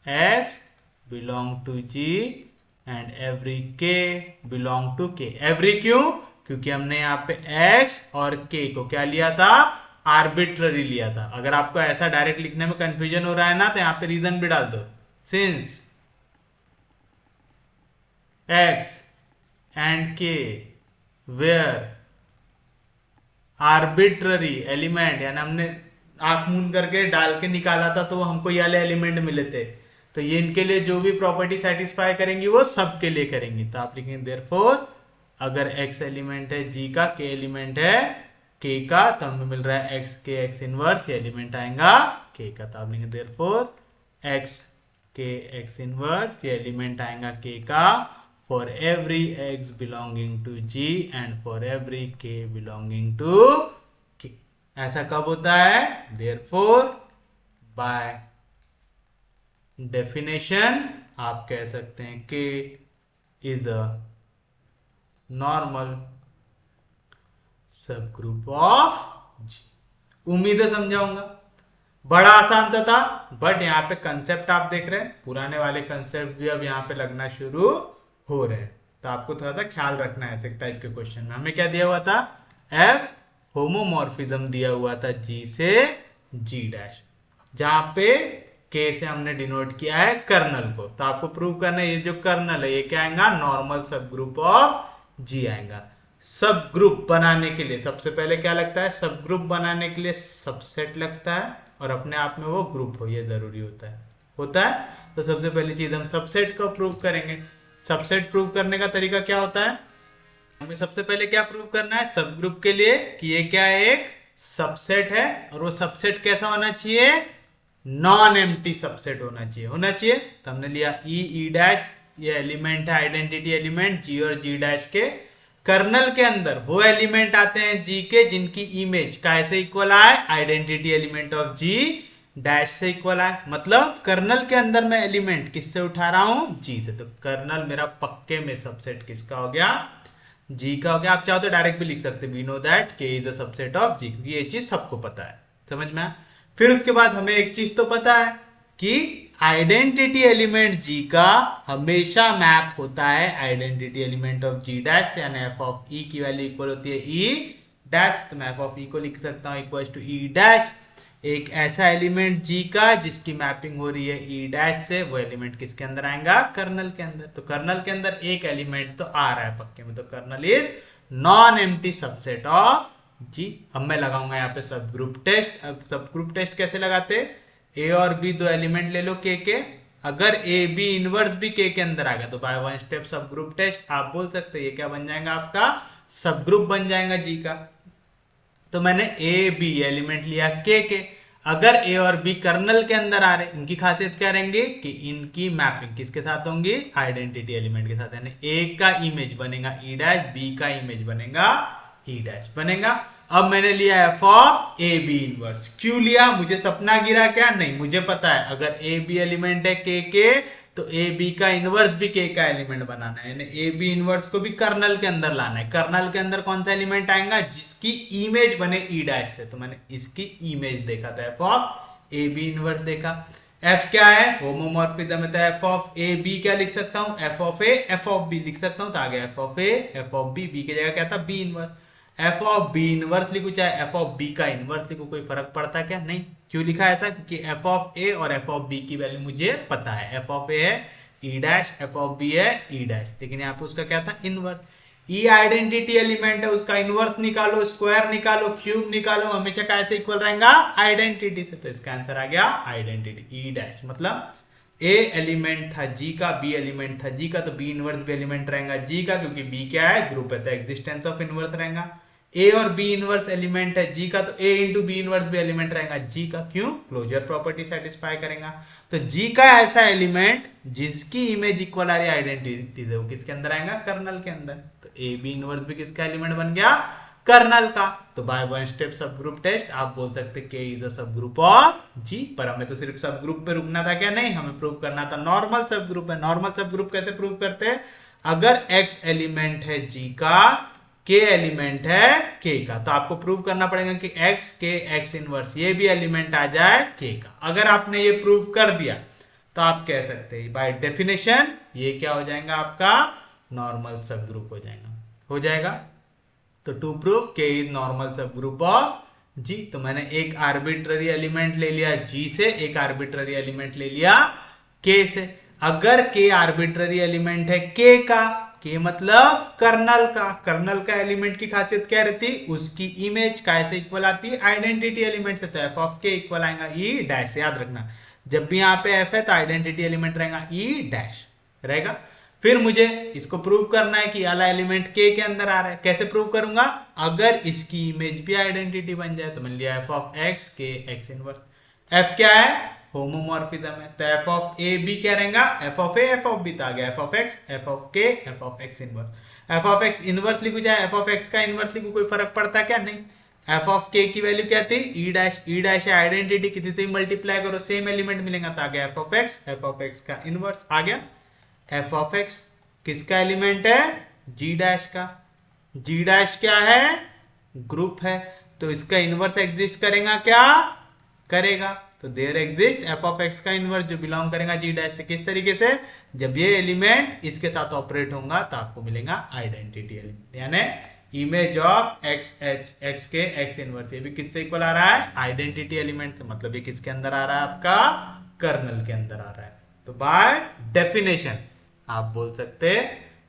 x belong to G and every k belong to K. Every क्यों? क्योंकि हमने यहाँ पे x और k को क्या लिया था? आर्बिट्ररी लिया था। अगर आपको ऐसा डायरेक्ट लिखने में कंफ्यूजन हो रहा है ना, तो यहाँ पे रीजन भी डाल दो। Since x and k were arbitrary element, यानी हमने आंख मूंद करके डाल के निकाला था तो हमको ये वाले एलिमेंट मिले थे, तो ये इनके लिए जो भी प्रॉपर्टी सेटिस्फाई करेंगी वो सबके लिए करेंगी। तो आप लिखेंगे देयरफॉर अगर x एलिमेंट है g का, k एलिमेंट है k का, तो हमें मिल रहा है x के x इनवर्स, ये एलिमेंट आएगा k का। तो आप लिखेंगे therefore x k x inverse, ये एलिमेंट आएगा k का for every x belonging to g and for every k belonging to k। ऐसा कब होता है? देयरफॉर बाय डेफिनेशन आप कह सकते हैं K is a normal subgroup of G। उम्मीद है समझाऊंगा। बड़ा आसान सा था, बट यहाँ पे कंसेप्ट आप देख रहे हैं, पुराने वाले कंसेप्ट भी अब यहाँ पे लगना शुरू हो रहे हैं। तो आपको थोड़ा सा ख्याल रखना है ऐसे टाइप के क्वेश्चन में। हमें क्या दिया हुआ था? F होमोमॉर्फिज्म दिया हुआ था G से G डैश, जहां पे K से हमने डिनोट किया है कर्नल को। तो आपको प्रूव करना है ये जो कर्नल है ये क्या आएगा? Normal subgroup of G आएगा। सब ग्रुप बनाने के लिए सबसे पहले क्या लगता है? सब ग्रुप बनाने के लिए सबसेट लगता है और अपने आप में वो ग्रुप हो, ये जरूरी होता है। तो सबसे पहली चीज हम सबसेट को प्रूव करेंगे। सबसेट प्रूव करने का तरीका क्या होता है? हमें सबसे पहले क्या प्रूव करना है सब ग्रुप के लिए? कि ये क्या है? एक सबसेट है। और वो सबसेट कैसा होना चाहिए? नॉन एम्प्टी सबसेट होना चाहिए। तो हमने लिया ई डैश, ये एलिमेंट है आइडेंटिटी एलिमेंट जी और जी डैश के। कर्नल के अंदर वो एलिमेंट आते हैं जी के जिनकी इमेज कैसे इक्वल आए? Identity element of G dash से इक्वल आए। मतलब कर्नल के अंदर मैं एलिमेंट किससे उठा रहा हूं? जी से। तो कर्नल मेरा पक्के में सबसेट किसका हो गया? जी का हो गया। आप चाहो तो डायरेक्ट भी लिख सकते, वी नो दैट के इज अ सबसेट ऑफ जी, क्योंकि ये चीज सबको पता है। समझ में आया? फिर उसके बाद हमें एक चीज तो पता है कि आइडेंटिटी एलिमेंट जी का हमेशा मैप होता है identity element of G dash, यानी एफ ऑफ ई की वैल्यू इक्वल होती है ई डैश। तो मैं एफ ऑफ ई को लिख सकता हूं इक्वल टू ई डैश एक ऐसा एलिमेंट जी का जिसकी मैपिंग हो रही है ई डैश से, वो एलिमेंट किसके अंदर आएगा, कर्नल के अंदर। तो कर्नल के अंदर एक एलिमेंट तो आ रहा है पक्के में, तो kernel is non empty subset of G. अब मैं लगाऊंगा यहाँ पे सब ग्रुप टेस्ट। अब सब ग्रुप टेस्ट कैसे लगाते, ए और बी दो एलिमेंट ले लो के, अगर ए बी इनवर्स भी के अंदर आ गया तो बाय वन स्टेप सब ग्रुप टेस्ट आप बोल सकते हैं ये क्या बन जाएगा, आपका सब ग्रुप बन जाएगा जी का। तो मैंने ए बी एलिमेंट लिया के, अगर ए और बी कर्नल के अंदर आ रहे, इनकी खासियत क्या रहेंगे कि इनकी मैपिंग किसके साथ होंगी, आइडेंटिटी एलिमेंट के साथ, यानी ए का इमेज बनेगा ई डैश, बी का इमेज बनेगा ई डैश बनेगा। अब मैंने लिया f of a b inverse. क्यों लिया, मुझे सपना गिरा क्या, नहीं, मुझे पता है अगर ए बी एलिमेंट है के तो ए बी का इनवर्स भी के का एलिमेंट बनाना है, यानी ए बी इनवर्स को भी कर्नल के अंदर लाना है। कर्नल के अंदर कौन सा एलिमेंट आएगा, जिसकी इमेज बने ई डैश से, तो मैंने इसकी इमेज देखा था, f of a b inverse देखा। एफ क्या है, होमोमॉर्फिज्म है, तो एफ ऑफ ए बी क्या लिख सकता हूं, f of a F of b लिख सकता हूं, तो आ गया f of a F of b, b की जगह क्या था, b inverse. F of b inverse लिखो चाहे एफ ऑफ बी का इनवर्स लिखो, कोई फर्क पड़ता क्या, नहीं। क्यों लिखा ऐसा, क्योंकि एफ ऑफ ए और एफ ऑफ बी की वैल्यू मुझे पता है, एफ ऑफ ए है e dash, f of b है ई डैश, लेकिन यहाँ पे उसका क्या था, इनवर्स। ई आइडेंटिटी एलिमेंट है, उसका इनवर्स निकालो, स्क्वायर निकालो, क्यूब निकालो, हमेशा क्या से इक्वल रहेगा, आइडेंटिटी से। तो इसका आंसर आ गया आइडेंटिटी ई डैश, मतलब ए एलिमेंट था जी का, बी एलिमेंट था जी का, तो बी इनवर्स भी एलिमेंट रहेगा जी का, क्योंकि बी क्या है, ग्रुप है, तो एग्जिस्टेंस ऑफ इनवर्स रहेगा। ए और बी इनवर्स एलिमेंट है जी का, तो ए इंटू बी इनवर्स भी एलिमेंट रहेगा जी का, क्यों, क्लोजर प्रॉपर्टी सेटिस्फाई करेगा। तो जी का ऐसा एलिमेंट जिसकी इमेज इक्वल आ रही है आइडेंटिटी है, वो किसके अंदर आएगा, कर्नल के अंदर। तो ए बी इनवर्स भी किसका एलिमेंट बन गया, कर्नल का। तो बाय वन स्टेप सब ग्रुप टेस्ट आप बोल सकते के इज अ सब ग्रुप ऑफ जी। पर हमें तो सिर्फ सब ग्रुप पे रुकना था क्या, नहीं, हमें प्रूव करना था नॉर्मल सब ग्रुप है। नॉर्मल सब ग्रुप कैसे प्रूव करते हैं, अगर एक्स एलिमेंट है जी का, के एलिमेंट है के का, तो आपको प्रूव करना पड़ेगा कि एक्स के एक्स इनवर्स ये भी एलिमेंट आ जाए के का। अगर आपने ये प्रूव कर दिया तो आप कह सकते हैं बाय डेफिनेशन ये क्या हो जाएगा, आपका नॉर्मल सब ग्रुप हो जाएगा। तो टू प्रूव के is normal subgroup of G, तो मैंने एक आर्बिट्ररी एलिमेंट ले लिया जी से, एक आर्बिट्ररी एलिमेंट ले लिया के से। अगर के आर्बिट्ररी एलिमेंट है के मतलब कर्नल का, कर्नल का एलिमेंट की खासियत क्या रहती, उसकी इमेज कैसे इक्वल आती है, आइडेंटिटी एलिमेंट से। तो एफ ऑफ के इक्वल आएगा ई डैश से, याद रखना जब भी यहाँ पे एफ है तो आइडेंटिटी एलिमेंट रहेगा ई डैश रहेगा। फिर मुझे इसको प्रूव करना है कि वाला एलिमेंट के अंदर आ रहा है। कैसे प्रूव करूंगा, अगर इसकी इमेज भी आइडेंटिटी बन जाए, तो मैंने लिया f of x k x inverse. F क्या है, होमोमॉर्फिज्म है, तो एफ ऑफ ए बी क्या रहेगा, f of a F of b, तो आ गया f of x f of K f of x inverse. F of x inverse लिखो चाहे एफ ऑफ एक्स का इनवर्स लिखो, कोई फर्क पड़ता क्या, नहीं। एफ ऑफ के की वैल्यू क्या थी, ई डैश है, आइडेंटिटी किसी से मल्टीप्लाई करो सेम एलिमेंट मिलेगा, तो आ गया एफ ऑफ एक्स का इनवर्स आ गया। एफ ऑफ एक्स किसका एलिमेंट है, जी डैश का, जी डैश क्या है, ग्रुप है, तो इसका इनवर्स एग्जिस्ट करेगा क्या, करेगा। तो there exist f of x का इनवर्स जो बिलोंग करेगा जी डैश से। किस तरीके से, जब ये एलिमेंट इसके साथ ऑपरेट होगा तो आपको मिलेगा आइडेंटिटी एलिमेंट, यानी image of x H x k x inverse, ये भी किससे इक्वल आ रहा है, आइडेंटिटी एलिमेंट से। मतलब ये किसके अंदर आ रहा है, आपका कर्नल के अंदर आ रहा है। तो बाय डेफिनेशन आप बोल सकते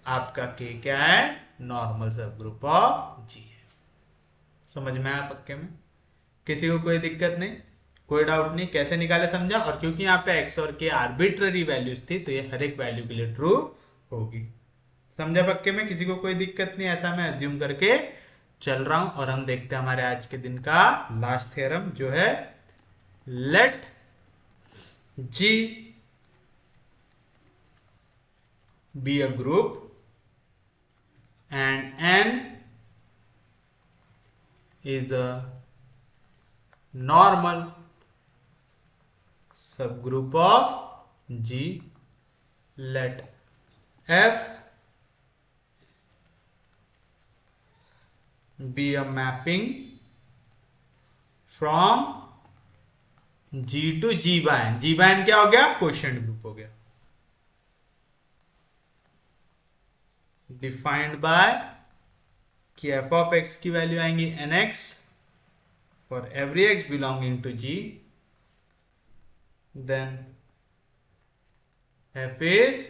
आपका के क्या है, नॉर्मल सब ग्रुप ऑफ जी है। समझ में आया पक्के में, किसी को कोई दिक्कत नहीं, कोई डाउट नहीं, कैसे निकाले समझा। और क्योंकि यहाँ पे एक्स और के आर्बिट्ररी वैल्यूज थी तो ये हर एक वैल्यू के लिए ट्रू होगी। समझा पक्के में, किसी को कोई दिक्कत नहीं, ऐसा मैं अज्यूम करके चल रहा हूं। और हम देखते हैं हमारे आज के दिन का लास्ट थ्योरम जो है let G be a group and n is a normal subgroup of G. Let F be a mapping from G to G by n. G by n क्या हो गया, क्वोशिएंट ग्रुप हो गया, defined by कि f of x की value आएंगी n x for every x belonging to G, then F is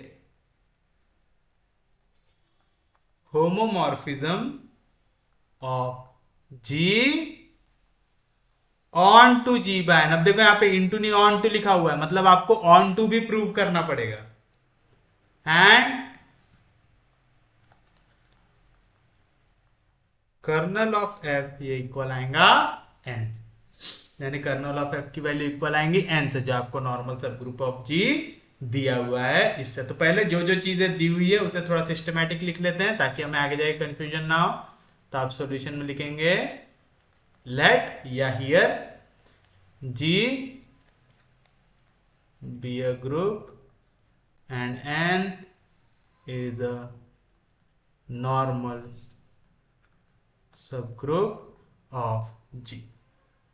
homomorphism of G on to G by N। अब देखो यहां पे इंटू नहीं ऑन टू लिखा हुआ है, मतलब आपको ऑन टू भी प्रूव करना पड़ेगा। एंड कर्नल ऑफ एफ ये इक्वल आएगा एन, यानी कर्नल ऑफ एफ की वैल्यू इक्वल आएंगी एन से, जो आपको नॉर्मल सब ग्रुप ऑफ जी दिया हुआ है इससे। तो पहले जो जो चीजें दी हुई है उसे थोड़ा सिस्टमैटिक लिख लेते हैं ताकि हमें आगे जाके कंफ्यूजन ना हो। तो आप सॉल्यूशन में लिखेंगे लेट या here G be a group and N is a normal subgroup of G.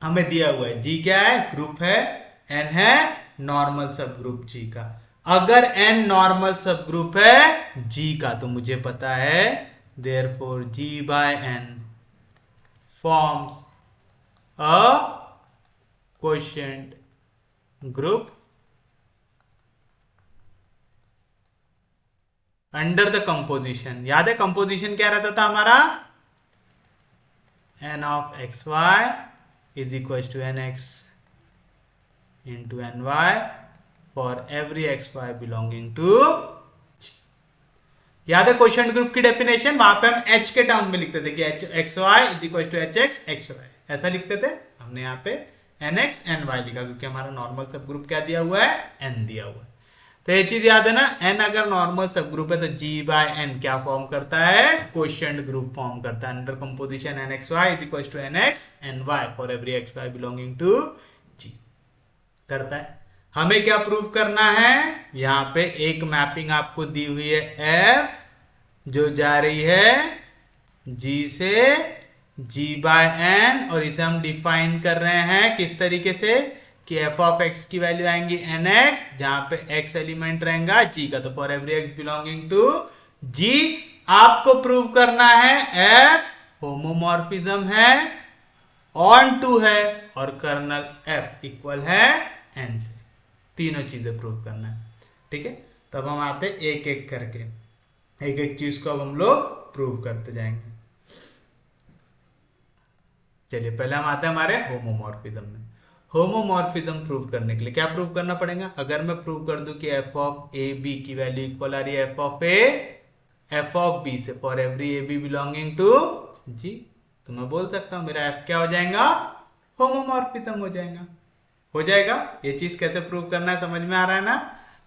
हमें दिया हुआ है जी क्या है, ग्रुप है, एन है नॉर्मल सब ग्रुप जी का। अगर एन नॉर्मल सब ग्रुप है जी का तो मुझे पता है therefore G by N forms a quotient group under the composition. याद है कंपोजिशन क्या रहता था हमारा, n of xy is equals to nx into ny for every xy belonging to G। याद है क्वोशिएंट ग्रुप की डेफिनेशन, वहां पे हम h के टर्म में लिखते थे कि xy is equals to hx xy, ऐसा लिखते थे। हमने यहाँ पे nx ny लिखा क्योंकि हमारा नॉर्मल सब ग्रुप क्या दिया हुआ है, n दिया हुआ है। तो ये चीज याद है ना, n अगर नॉर्मल सब ग्रुप है तो g बाय n क्या फॉर्म करता है, क्वोशिएंट ग्रुप फॉर्म करता है। Under composition nxy is equal to nx ny for every xy belonging to g करता है। हमें क्या प्रूव करना है, यहाँ पे एक मैपिंग आपको दी हुई है f जो जा रही है g से g बाय n, और इसे हम डिफाइन कर रहे हैं किस तरीके से कि f ऑफ x की वैल्यू आएंगी nx, जहां पे x एलिमेंट रहेगा g का। तो for every x belonging to g आपको प्रूव करना है f होमोमॉर्फिज्म है, ऑन टू है, और कर्नल f इक्वल है n से। तीनों चीजें प्रूव करना है, ठीक है। तब हम आते एक एक करके, एक एक चीज को अब हम लोग प्रूव करते जाएंगे। चलिए पहले हम आते हैं हमारे होमोमॉर्फिज्म में। होमोमॉर्फिज्म प्रूव करने के लिए क्या प्रूव करना पड़ेगा, अगर मैं प्रूव कर दूं कि f ऑफ ए बी की वैल्यू इक्वल आ रही है f of a f of b से for every a b belonging to G, तो मैं बोल सकता हूं मेरा f क्या हो जाएगा, होमोमॉर्फिज्म हो जाएगा। हो जाएगा। ये चीज कैसे प्रूव करना है समझ में आ रहा है ना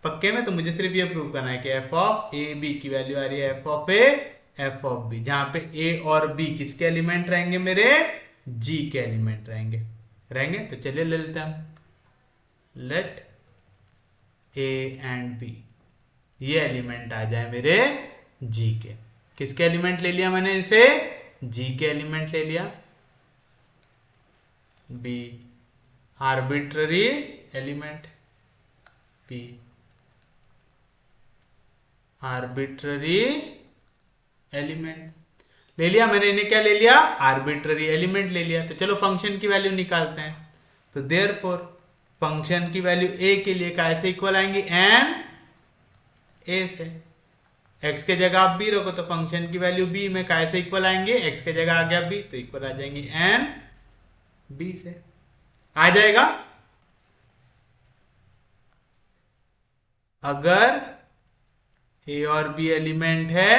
पक्के में। तो मुझे सिर्फ ये प्रूव करना है कि f ऑफ ए बी की वैल्यू आ रही है f of a f of b, जहां पे a और b किसके एलिमेंट रहेंगे, मेरे g के एलिमेंट रहेंगे। तो चलिए ले लेते हैं, लेट a एंड b ये एलिमेंट आ जाए मेरे g के। किसके एलिमेंट ले लिया मैंने, इसे g के एलिमेंट ले लिया, b arbitrary element, p arbitrary element ले लिया मैंने, इन्हें क्या ले लिया, आर्बिट्ररी एलिमेंट ले लिया। तो चलो फंक्शन की वैल्यू निकालते हैं। तो देयरफॉर फंक्शन की वैल्यू a के लिए कैसे इक्वल आएंगी, n a से। x के जगह आप b रखो तो फंक्शन की वैल्यू b में कैसे इक्वल आएंगे, x के जगह आ गया b तो इक्वल आ जाएंगी n b से। आ जाएगा। अगर a और b एलिमेंट है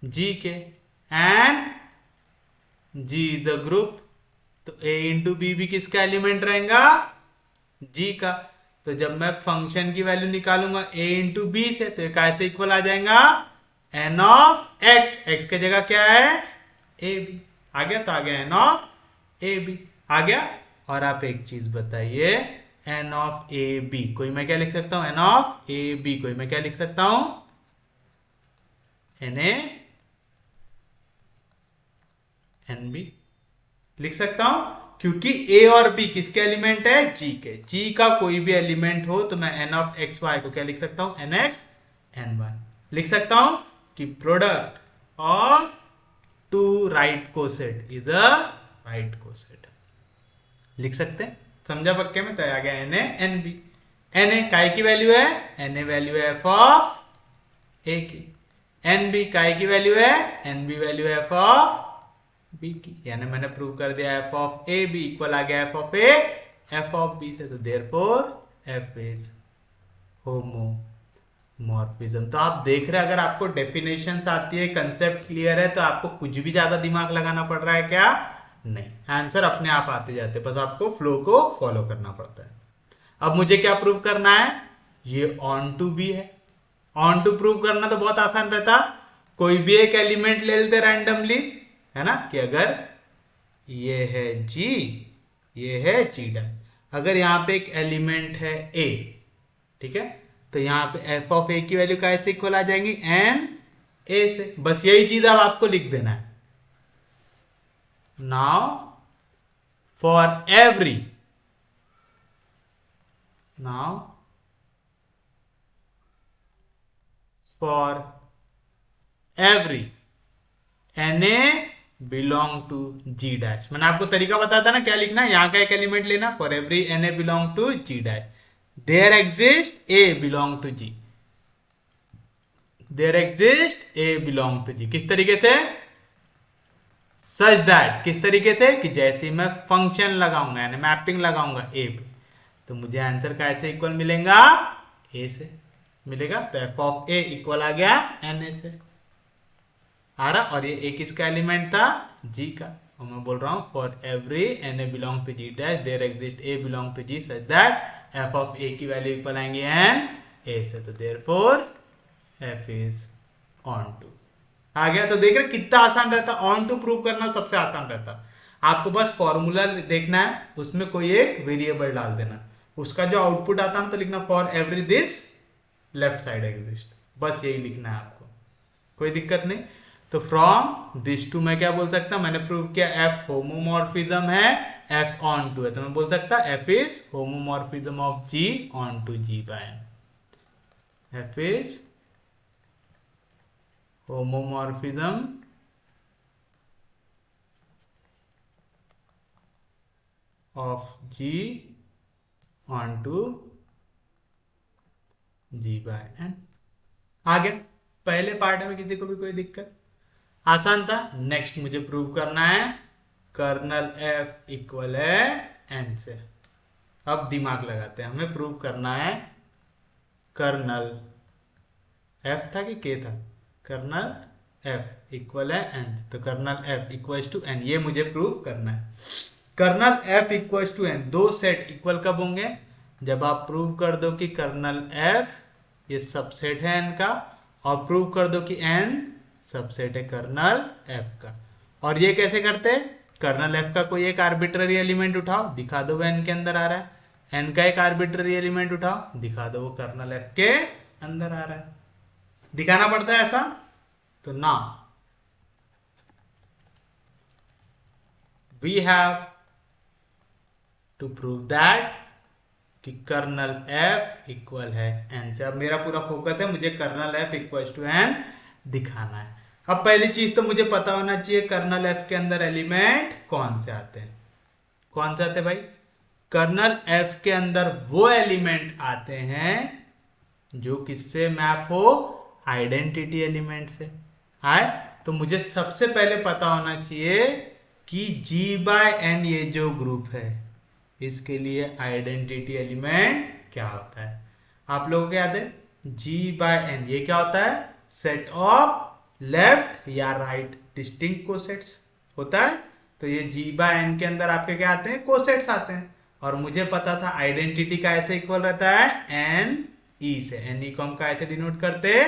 g के and g is a group, तो a इंटू बी भी किसका एलिमेंट रहेगा, g का। तो जब मैं फंक्शन की वैल्यू निकालूंगा a इंटू बी से तो कैसे इक्वल आ जाएगा, n ऑफ x, x के जगह क्या है a b, आ गया। तो आ गया n ऑफ a b आ गया। और आप एक चीज बताइए, n ऑफ a b कोई मैं क्या लिख सकता हूं, n ऑफ a b कोई मैं क्या लिख सकता हूं, na nb लिख सकता हूं, क्योंकि a और b किसके एलिमेंट है, g के। g का कोई भी एलिमेंट हो तो मैं n ऑफ x y को क्या लिख सकता हूं, nx ny लिख सकता हूं कि product of two right coset is a right coset. लिख सकते हैं, समझा पक्के में। तो आ गया N a N b. N a काय की वैल्यू है, एन ए वैल्यू है एफ ऑफ ए की। एन बी काय की वैल्यू है, एन बी वैल्यू है एफ ऑफ बी की। यानी मैंने प्रूव कर दिया f of a b equal आ गया f of a F of b से। तो देयरफॉर एफ इज होमोमॉर्फिज्म। तो आप देख रहे हैं, अगर आपको डेफिनेशन आती है, कंसेप्ट क्लियर है, तो आपको कुछ भी ज्यादा दिमाग लगाना पड़ रहा है क्या? नहीं, आंसर अपने आप आते जाते, बस आपको फ्लो को फॉलो करना पड़ता है। अब मुझे क्या प्रूव करना है? ये ऑन टू बी है। ऑन टू प्रूव करना तो बहुत आसान रहता, कोई भी एक एलिमेंट ले लेते रैंडमली, है ना, कि अगर ये है जी, ये है जी डैश। अगर यहाँ पे एक एलिमेंट है ए, ठीक है, तो यहाँ पे एफ ऑफ ए की वैल्यू कैसे इक्वल आ जाएंगी? एन ए से। बस यही चीज अब आपको लिख देना है। Now for every, now for every N a belong to G dash. मैंने आपको तरीका बताया था ना क्या लिखना है। यहां का एक एलिमेंट लेना, for every N a belong to G dash there exist a belong to G, there exist a belong to G. किस तरीके से? सच दैट, किस तरीके से? कि जैसे मैं फंक्शन लगाऊंगा यानी मैपिंग लगाऊंगा ए पे, तो मुझे आंसर कैसे इक्वल मिलेगा? ए से मिलेगा। तो एफ ऑफ ए इक्वल आ गया एन ए से आ रहा। और ये ए किसका एलिमेंट था? जी का। और मैं बोल रहा हूं for every N a belong to G dash there exist a belong to G such that F of a की वैल्यू इक्वल आएंगे एन ए से। तो therefore f is onto आ गया। तो देख रहे कितना आसान रहता, ऑन टू प्रूव करना सबसे आसान रहता। आपको बस फॉर्मूला देखना है, उसमें कोई एक वेरिएबल डाल देना, उसका जो आउटपुट आता है तो लिखना for every this left side exist, बस यही लिखना है आपको, कोई दिक्कत नहीं। तो फ्रॉम दिस टू मैं क्या बोल सकता, मैंने प्रूव किया एफ होमोमॉर्फिज्म है, एफ ऑन टू है, तो मैं बोल सकता f is homomorphism of G onto G by N. F is homomorphism of G onto G by N। आ गया। पहले पार्ट में किसी को भी कोई दिक्कत? आसान था। नेक्स्ट मुझे प्रूव करना है कर्नल F इक्वल है N से। अब दिमाग लगाते हैं, हमें प्रूव करना है कर्नल F था कि K था? कर्नल F इक्वल है N, तो kernel F equal to N, ये मुझे प्रूव करना है। Kernel F equal to N, दो सेट इक्वल कब होंगे? जब आप प्रूव कर दो कि कर्नल F ये सबसेट है N का, और प्रूव कर दो कि N सबसेट है कर्नल F का। और ये कैसे करते हैं? कर्नल F का कोई एक आर्बिट्ररी एलिमेंट उठाओ, दिखा दो वो N के अंदर आ रहा है। N का एक आर्बिट्ररी एलिमेंट उठाओ, दिखा दो वो कर्नल F के अंदर आ रहा है। दिखाना पड़ता है ऐसा। तो now we have to prove that कि कर्नल F इक्वल है N से। अब मेरा पूरा फोकस है, मुझे kernel F equal to N दिखाना है। अब पहली चीज तो मुझे पता होना चाहिए कर्नल F के अंदर एलिमेंट कौन से आते हैं। कौन से आते हैं भाई? कर्नल F के अंदर वो एलिमेंट आते हैं जो किससे मैप हो? आइडेंटिटी एलिमेंट से आए। तो मुझे सबसे पहले पता होना चाहिए कि G बाय N ये जो ग्रुप है इसके लिए आइडेंटिटी एलिमेंट क्या होता है। आप लोगों को याद है G बाय N ये क्या होता है? सेट ऑफ लेफ्ट या राइट डिस्टिंक्ट कोसेट्स होता है। तो ये G बाय N के अंदर आपके क्या आते हैं? कोसेट्स आते हैं। और मुझे पता था आइडेंटिटी का ऐसे इक्वल रहता है एन ई से। एन ई को हम का ऐसे डिनोट करते हैं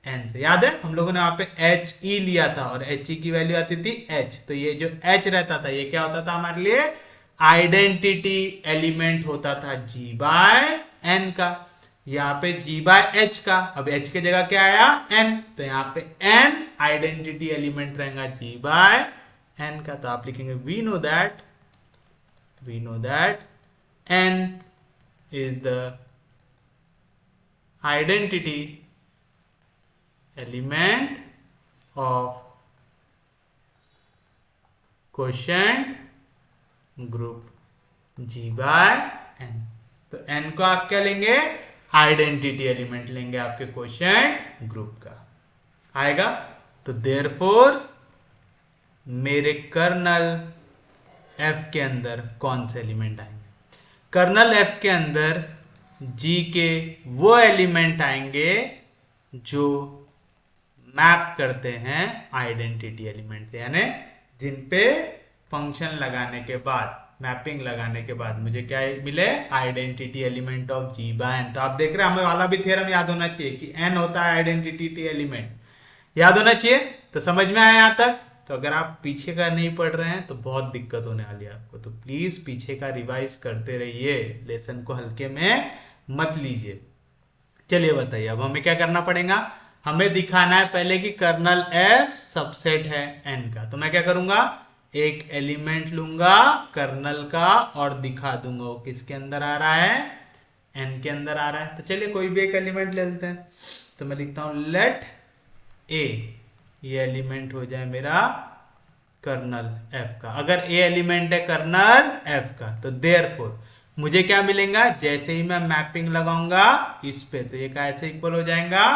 एन से। याद है हम लोगों ने वहां पे एच ई लिया था और एच ई की वैल्यू आती थी एच। तो ये जो एच रहता था ये क्या होता था हमारे लिए? आइडेंटिटी एलिमेंट होता था जी बाय एन का। यहाँ पे जी बाय एच का, अब एच के जगह क्या आया? एन। तो यहाँ पे एन आइडेंटिटी एलिमेंट रहेगा जी बाय एन का। तो आप लिखेंगे we know that n is the identity element of quotient group G by N. तो एन को आप क्या लेंगे, आइडेंटिटी एलिमेंट लेंगे आपके क्वोशिएंट ग्रुप का आएगा। तो देयरफॉर मेरे कर्नल एफ के अंदर कौन से एलिमेंट आएंगे, कर्नल एफ के अंदर जी के वो एलिमेंट आएंगे जो मैप करते हैं आइडेंटिटी एलिमेंट से, यानी जिन पे फंक्शन लगाने के बाद, मैपिंग लगाने के बाद मुझे क्या मिले, identity element of G by N. तो आप देख रहे हैं हमें वाला भी थ्योरम याद होना चाहिए कि एन होता है आइडेंटिटी एलिमेंट, याद होना चाहिए। तो समझ में आया यहां तक। तो अगर आप पीछे का नहीं पढ़ रहे हैं तो बहुत दिक्कत होने वाली है आपको, तो प्लीज पीछे का रिवाइज करते रहिए, लेसन को हल्के में मत लीजिए। चलिए बताइए अब हमें क्या करना पड़ेगा, हमें दिखाना है पहले कि कर्नल एफ सबसेट है एन का। तो मैं क्या करूंगा, एक एलिमेंट लूंगा कर्नल का और दिखा दूंगा वो किसके अंदर आ रहा है, एन के अंदर आ रहा है। तो चलिए कोई भी एक एलिमेंट ले लेते हैं। तो मैं लिखता हूं लेट ए, ये एलिमेंट हो जाए मेरा कर्नल एफ का। अगर ए एलिमेंट है कर्नल एफ का तो देयरफॉर मुझे क्या मिलेगा, जैसे ही मैं मैपिंग लगाऊंगा इस पे तो ये कैसे इक्वल हो जाएगा,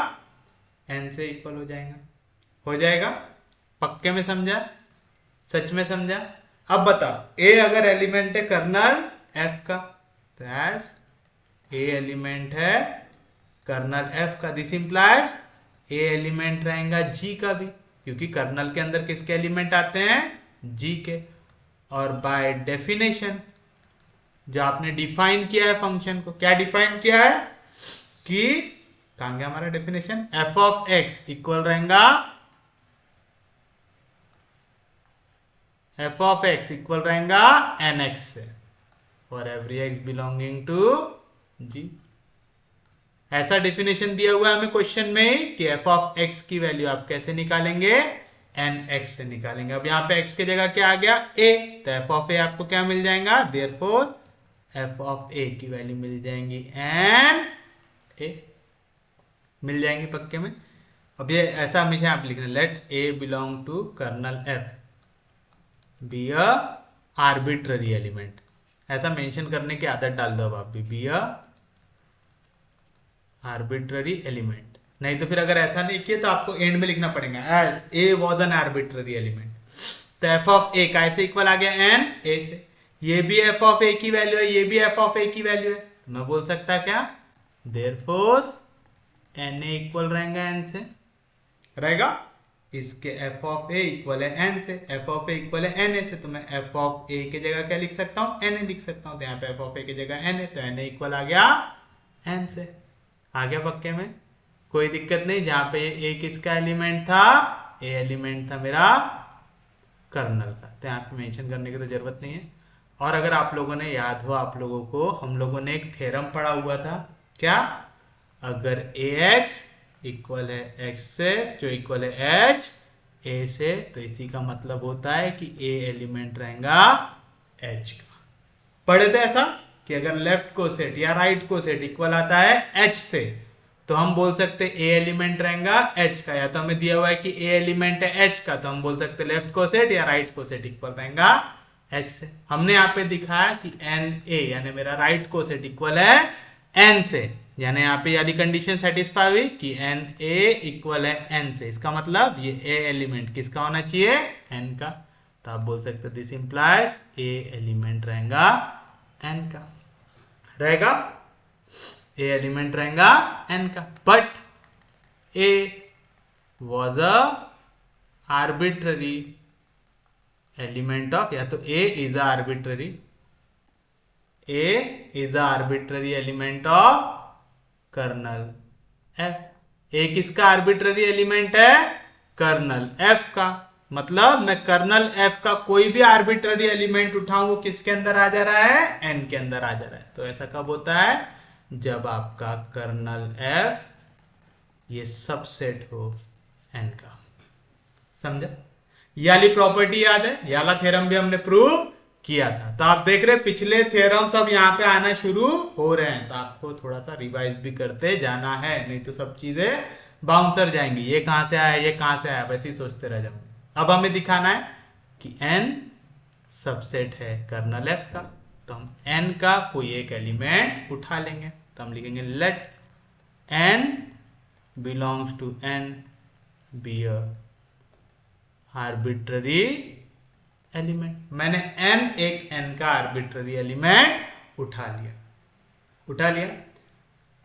एन से इक्वल हो जाएगा, हो जाएगा। पक्के में समझा, सच में समझा। अब बताओ ए अगर एलिमेंट है कर्नल एफ का तो एस ए एलिमेंट है कर्नल एफ का, दिस इंप्लाइज ए एलिमेंट रहेगा जी का भी, क्योंकि कर्नल के अंदर किसके एलिमेंट आते हैं, जी के। और बाय डेफिनेशन जो आपने डिफाइन किया है फंक्शन को, क्या डिफाइन किया है कि कहां गया हमारा definition, f of x equal रहेगा, एफ ऑफ एक्स इक्वल रहेगा एन एक्स से for every x belonging to G. ऐसा डेफिनेशन दिया हुआ है हमें क्वेश्चन में कि एफ ऑफ एक्स की वैल्यू आप कैसे निकालेंगे, एन एक्स से निकालेंगे। अब यहाँ पे एक्स की जगह क्या आ गया, ए, तो एफ ऑफ ए आपको क्या मिल जाएगा, देयरफॉर एफ ऑफ ए की वैल्यू मिल जाएंगी एन ए, मिल जाएंगी पक्के में। अब ये ऐसा हमेशा आप लिखना, let a belong to kernel F be a arbitrary element, ऐसा मेंशन करने की आदत डाल दो अब आप भी, बी अ आर्बिट्ररी एलिमेंट। नहीं तो फिर अगर ऐसा नहीं किया तो आपको एंड में लिखना पड़ेगा as a was an arbitrary element. तो एफ ऑफ ए कैसे इक्वल आ गया, एन ए से, ये भी एफ ऑफ ए की वैल्यू है, ये भी एफ ऑफ ए की वैल्यू है, तो मैं बोल सकता क्या, देयरफॉर एन ए इक्वल रहेगा एन से, रहेगा इसके एफ ऑफ ए इक्वल है एन से, एफ ऑफ ए इक्वल है एन ए से, तो मैं एफ ऑफ ए की जगह क्या लिख सकता हूँ, एन ए लिख सकता हूँ। तो यहाँ पे एफ ऑफ ए की जगह एन ए, तो एन ए इक्वल आ गया एन से, आ गया पक्के में, कोई दिक्कत नहीं। जहां पे ए किसका एलिमेंट था, ए एलिमेंट था मेरा कर्नल का, तो यहाँ पे मेंशन करने की तो जरूरत नहीं है। और अगर आप लोगों ने याद हो, आप लोगों को हम लोगों ने एक थ्योरम पढ़ा हुआ था, क्या, अगर ए एक्स इक्वल है एक्स से जो इक्वल है एच ए से, तो इसी का मतलब होता है कि ए एलिमेंट रहेगा एच का। पढ़े थे ऐसा कि अगर लेफ्ट को सेट या राइट को सेट इक्वल आता है एच से, तो हम बोल सकते ए एलिमेंट रहेगा एच का, या तो हमें दिया हुआ है कि ए एलिमेंट है एच का, तो हम बोल सकते लेफ्ट को सेट या राइट को सेट इक्वल रहेगा एच से। हमने यहाँ पे दिखाया कि एन ए यानी मेरा राइट को सेट इक्वल है एन से, यानी यहाँ पे यानी कंडीशन सेटिस्फाई हुई कि एन ए इक्वल है एन से, इसका मतलब ये ए एलिमेंट किसका होना चाहिए, एन का। तो आप बोल सकते दिस इंप्लाइज ए एलिमेंट रहेगा एन का, रहेगा ए एलिमेंट रहेगा एन का, but a was a arbitrary element of, या तो a is arbitrary, a is arbitrary element of kernel f. A किसका आर्बिट्ररी एलिमेंट है, कर्नल एफ का, मतलब मैं कर्नल एफ का कोई भी आर्बिट्ररी एलिमेंट उठाऊं वो किसके अंदर आ जा रहा है, एन के अंदर आ जा रहा है। तो ऐसा कब होता है, जब आपका कर्नल एफ ये सबसेट हो एन का, समझा। ये वाली प्रॉपर्टी याद है, ये वाला थ्योरम भी हमने प्रूव किया था। तो आप देख रहे पिछले थ्योरम सब यहाँ पे आना शुरू हो रहे हैं, तो आपको थोड़ा सा रिवाइज भी करते जाना है, नहीं तो सब चीजें बाउंसर जाएंगी, ये कहां से आया, ये कहां से आया, वैसे ही सोचते रह जाओगे। अब हमें दिखाना है कि एन सबसेट है कर्नल एफ का, तो हम n का कोई एक एलिमेंट उठा लेंगे, तो हम लिखेंगे let n belongs to n be a arbitrary element. मैंने एक n का आर्बिट्ररी एलिमेंट उठा लिया।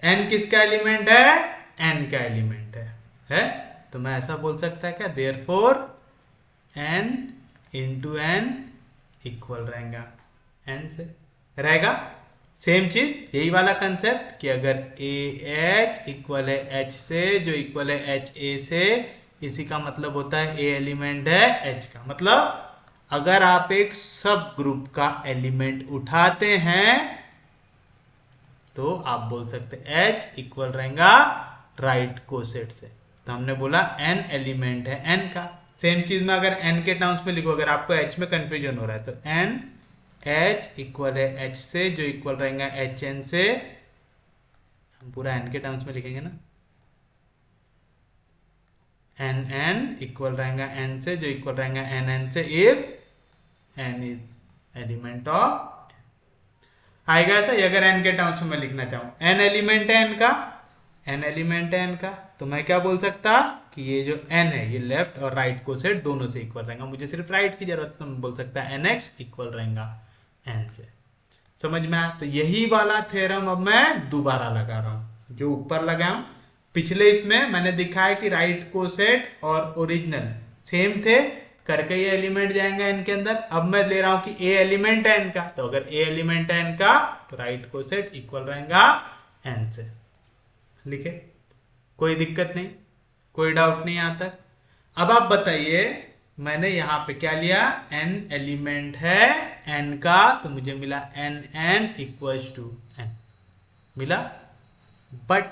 n किसका एलिमेंट है? n का एलिमेंट है? तो मैं ऐसा बोल सकता है क्या, therefore n into n equal रहेगा n से, रहेगा सेम चीज, यही वाला कंसेप्ट कि अगर ए एच इक्वल है h से, जो इक्वल है h a से, इसी का मतलब होता है a एलिमेंट है h का। मतलब अगर आप एक सब ग्रुप का एलिमेंट उठाते हैं तो आप बोल सकते h इक्वल रहेगा राइट कोसेट से। तो हमने बोला n एलिमेंट है n का। सेम चीज में अगर n के टर्म्स में लिखो, अगर आपको h में कंफ्यूजन हो रहा है तो n h इक्वल है h से, जो इक्वल रहेगा h n से, हम पूरा n के टर्म्स में लिखेंगे ना, n n इक्वल रहेगा n से, जो इक्वल रहेगा n n से, if n is element of, आएगा ऐसा। अगर n के टर्म्स में मैं लिखना चाहूं, n एलिमेंट है n का, n एलिमेंट है n का, तो मैं क्या बोल सकता कि ये जो n है ये लेफ्ट और राइट कोसेट दोनों से इक्वल रहेगा। मुझे सिर्फ राइट की जरूरत, तो मैं बोल सकता है nx इक्वल रहेगा n से। समझ में आया? तो यही वाला थ्योरम अब मैं दोबारा लगा रहा हूं जो ऊपर लगाऊं। पिछले इसमें मैंने दिखाया कि राइट कोसेट और ओरिजिनल सेम थे, करके ये एलिमेंट जाएंगे n के अंदर। अब मैं ले रहा हूं कि a एलिमेंट है n का, तो अगर a एलिमेंट है n का तो राइट कोसेट इक्वल रहेगा n से। लिखे? कोई दिक्कत नहीं, कोई डाउट नहीं यहां तक। अब आप बताइए, मैंने यहां पे क्या लिया, n एलिमेंट है n का, तो मुझे मिला n n equals to n मिला, बट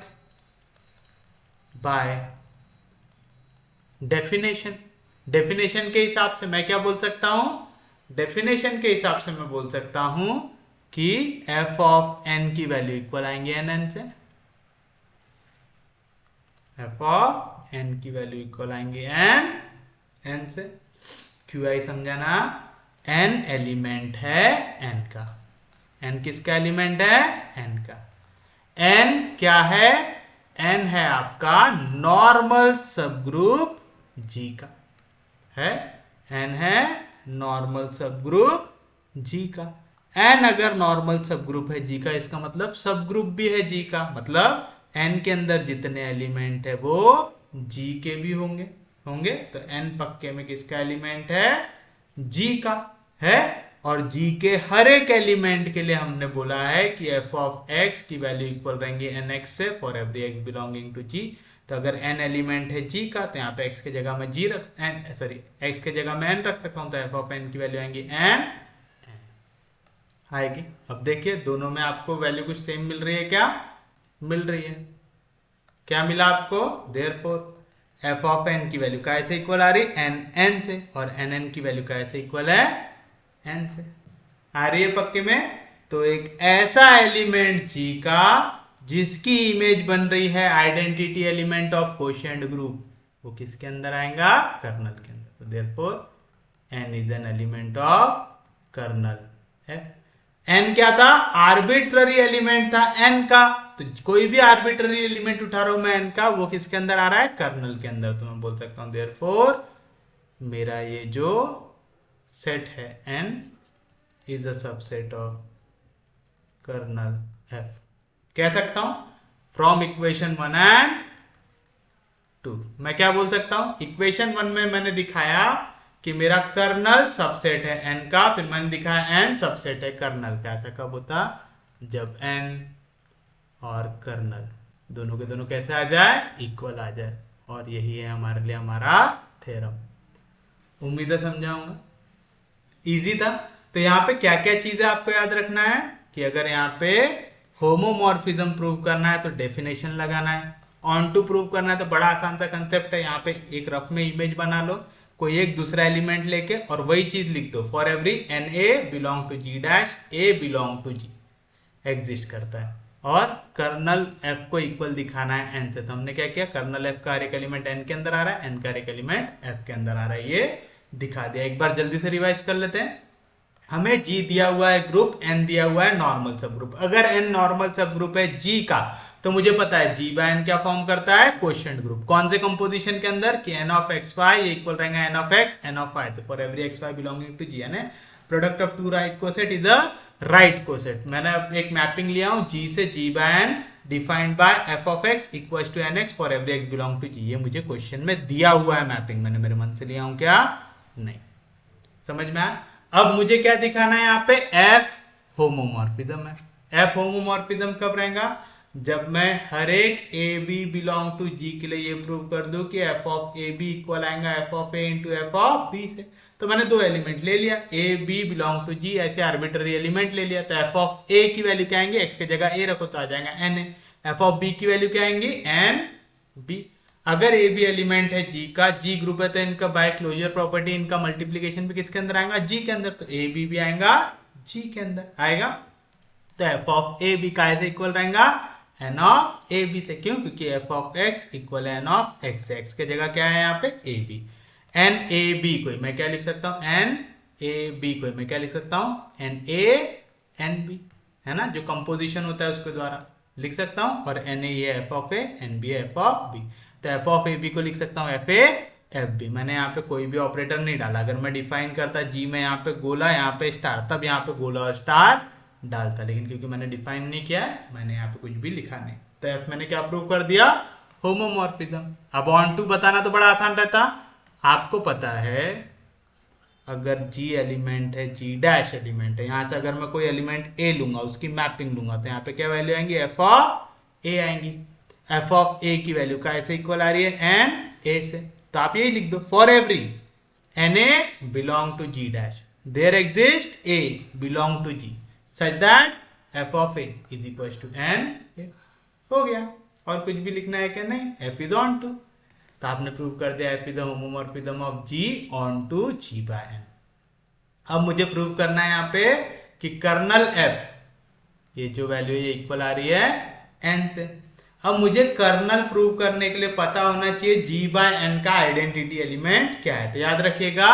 बाय डेफिनेशन के हिसाब से मैं क्या बोल सकता हूं, डेफिनेशन के हिसाब से मैं बोल सकता हूं कि f ऑफ n की वैल्यू इक्वल आएंगे n से, f ऑफ n की वैल्यू इक्वल आएंगे n से। QI समझाना, n एलिमेंट है n का, n किसका एलिमेंट है, n का। n क्या है, n है आपका नॉर्मल सब ग्रुप G का, है n है नॉर्मल सब ग्रुप G का। n अगर नॉर्मल सब ग्रुप है G का, इसका मतलब सब ग्रुप भी है G का, मतलब n के अंदर जितने एलिमेंट है वो G के भी होंगे। तो n पक्के में किसका एलिमेंट है, G का है। और G के हर एक एलिमेंट के लिए हमने बोला है कि f ऑफ x की वैल्यू इक्वल रहेंगी nx से, for every x belonging to G। तो अगर n एलिमेंट है G का, तो यहाँ पे x के जगह में x के जगह में n रख सकता हूं, तो f ऑफ n की वैल्यू आएंगी n आएगी। अब देखिए दोनों में आपको वैल्यू कुछ सेम मिल रही है, क्या मिल रही है, क्या मिला आपको, देयरफॉर f ऑफ n की वैल्यू कैसे इक्वल आ रही, n n से, और n n की वैल्यू कैसे इक्वल है, n से आ रही है पक्के में। तो एक ऐसा एलिमेंट G का जिसकी इमेज बन रही है identity element of quotient group, वो किसके अंदर आएगा, कर्नल के अंदर। तो therefore n is an element of kernel है। n क्या था, आर्बिट्ररी एलिमेंट था n का, तो कोई भी आर्बिट्ररी एलिमेंट उठा रहा हूं मैं n का, वो किसके अंदर आ रहा है, कर्नल के अंदर। तो मैं बोल सकता हूं देयरफॉर मेरा ये जो सेट है n is a subset of kernel f। कह सकता हूं फ्रॉम इक्वेशन 1 एंड 2। मैं क्या बोल सकता हूं, इक्वेशन 1 में मैंने दिखाया कि मेरा कर्नल सबसेट है n का, फिर मैंने दिखाया n सबसेट है कर्नल का। ऐसा कब होता, जब n और कर्नल दोनों के दोनों कैसे आ जाए, इक्वल आ जाए। और यही है हमारे लिए हमारा थ्योरम। उम्मीद है समझाऊंगा, इजी था। तो यहाँ पे क्या क्या चीजें आपको याद रखना है कि अगर यहाँ पे होमोमॉर्फिज्म प्रूव करना है तो डेफिनेशन लगाना है, ऑन टू प्रूव करना है तो बड़ा आसान सा कंसेप्ट है, यहाँ पे एक रफ में इमेज बना लो, कोई एक दूसरा एलिमेंट लेके और वही चीज लिख दो, for every N a belong to G dash a belong to G exist करता है, और कर्नल एफ को इक्वल दिखाना है एन से। तो हमने क्या किया, कर्नल एफ का हर एक एलिमेंट एन के अंदर आ रहा है, एन का हर एक एलिमेंट एफ के अंदर आ रहा है, ये दिखा दिया। एक बार जल्दी से रिवाइज कर लेते हैं। हमें जी दिया हुआ है ग्रुप, एन दिया हुआ है नॉर्मल सब ग्रुप। अगर एन नॉर्मल सब ग्रुप है जी का, तो मुझे पता है जी बाय एन क्या फॉर्म करता है, क्वोशिएंट ग्रुप। कौन से कंपोजिशन के अंदर, कि एन ऑफ एक्स वाई ये इक्वल रहेगा n of x n of y. तो for every x y belonging to G, यानी product of two right coset is a right coset. मैंने एक मैपिंग लिया हूं जी से, G by n defined by f of x equal to n x for every x belong to G. ये मुझे question में दिया हुआ है मैपिंग, मैंने मेरे मन से लिया हूं क्या, नहीं। समझ में आया? अब मुझे क्या दिखाना है यहाँ पे, एफ होमोमॉर्फिज्म है। एफ होमोमॉर्फिज्म कब रहेगा, जब मैं हर एक a b belong to G के लिए ये प्रूव कर दूं कि f of a b equal आएगा f of a into f of b से। तो मैंने दो एलिमेंट ले लिया, a b belong to G, ऐसे आर्बिट्ररी एलिमेंट ले लिया। तो एफ ऑफ ए की वैल्यू क्या आएंगे, एक्स की जगह ए रखो तो आ जाएगा N a. F of b की वैल्यू क्या आएंगी, एन बी। अगर ए बी एलिमेंट है जी का, जी ग्रुप है, तो इनका बाय क्लोजर प्रॉपर्टी इनका मल्टीप्लीकेशन भी किसके अंदर आएगा, जी के अंदर। तो ए बी भी आएगा जी के अंदर आएगा। तो एफ ऑफ ए बी का ऐसे इक्वल रहेगा एन ऑफ ए बी से। क्यों, क्योंकि F of x equal N of x. X के जगह क्या है यहाँ पे, a b. N a b को मैं क्या लिख सकता हूँ, एन ए बी को मैं क्या लिख सकता हूँ, एन ए एन बी, है ना, जो कंपोजिशन होता है उसके द्वारा लिख सकता हूँ। और N a F of a, N b F of b. तो एफ ऑफ ए बी को लिख सकता हूँ एफ ए एफ बी। मैंने यहाँ पे कोई भी ऑपरेटर नहीं डाला। अगर मैं डिफाइन करता जी में यहाँ पे गोला, यहाँ पे स्टार, तब यहाँ पे गोला और स्टार डालता, लेकिन क्योंकि मैंने डिफाइन नहीं किया है, मैंने यहाँ पे कुछ भी लिखा नहीं। तो एफ मैंने क्या प्रूव कर दिया, होमोमॉर्फिज्म। अब ऑन टू बताना तो बड़ा आसान रहता। आपको पता है अगर जी एलिमेंट है, जी डैश एलिमेंट है, यहां से अगर मैं कोई एलिमेंट ए लूंगा, उसकी मैपिंग लूंगा, तो यहाँ पे क्या वैल्यू आएंगी, एफ ऑफ ए आएंगी। एफ ऑफ ए की वैल्यू का ऐसे इक्वल आ रही है एन ए से। तो आप यही लिख दो, for every N a belong to G dash there exist a belong to G such that F of a is equal to N a. हो गया। और कुछ भी लिखना है क्या, नहीं, एफ इज ऑन टू। तो आपने प्रूव कर दिया F is homomorphism of G onto G by N. अब मुझे प्रूव करना है यहाँ पे कि कर्नल एफ, ये जो वैल्यू ये इक्वल आ रही है एन से। अब मुझे कर्नल प्रूव करने के लिए पता होना चाहिए जी बाय एन का आइडेंटिटी एलिमेंट क्या है। तो याद रखिएगा,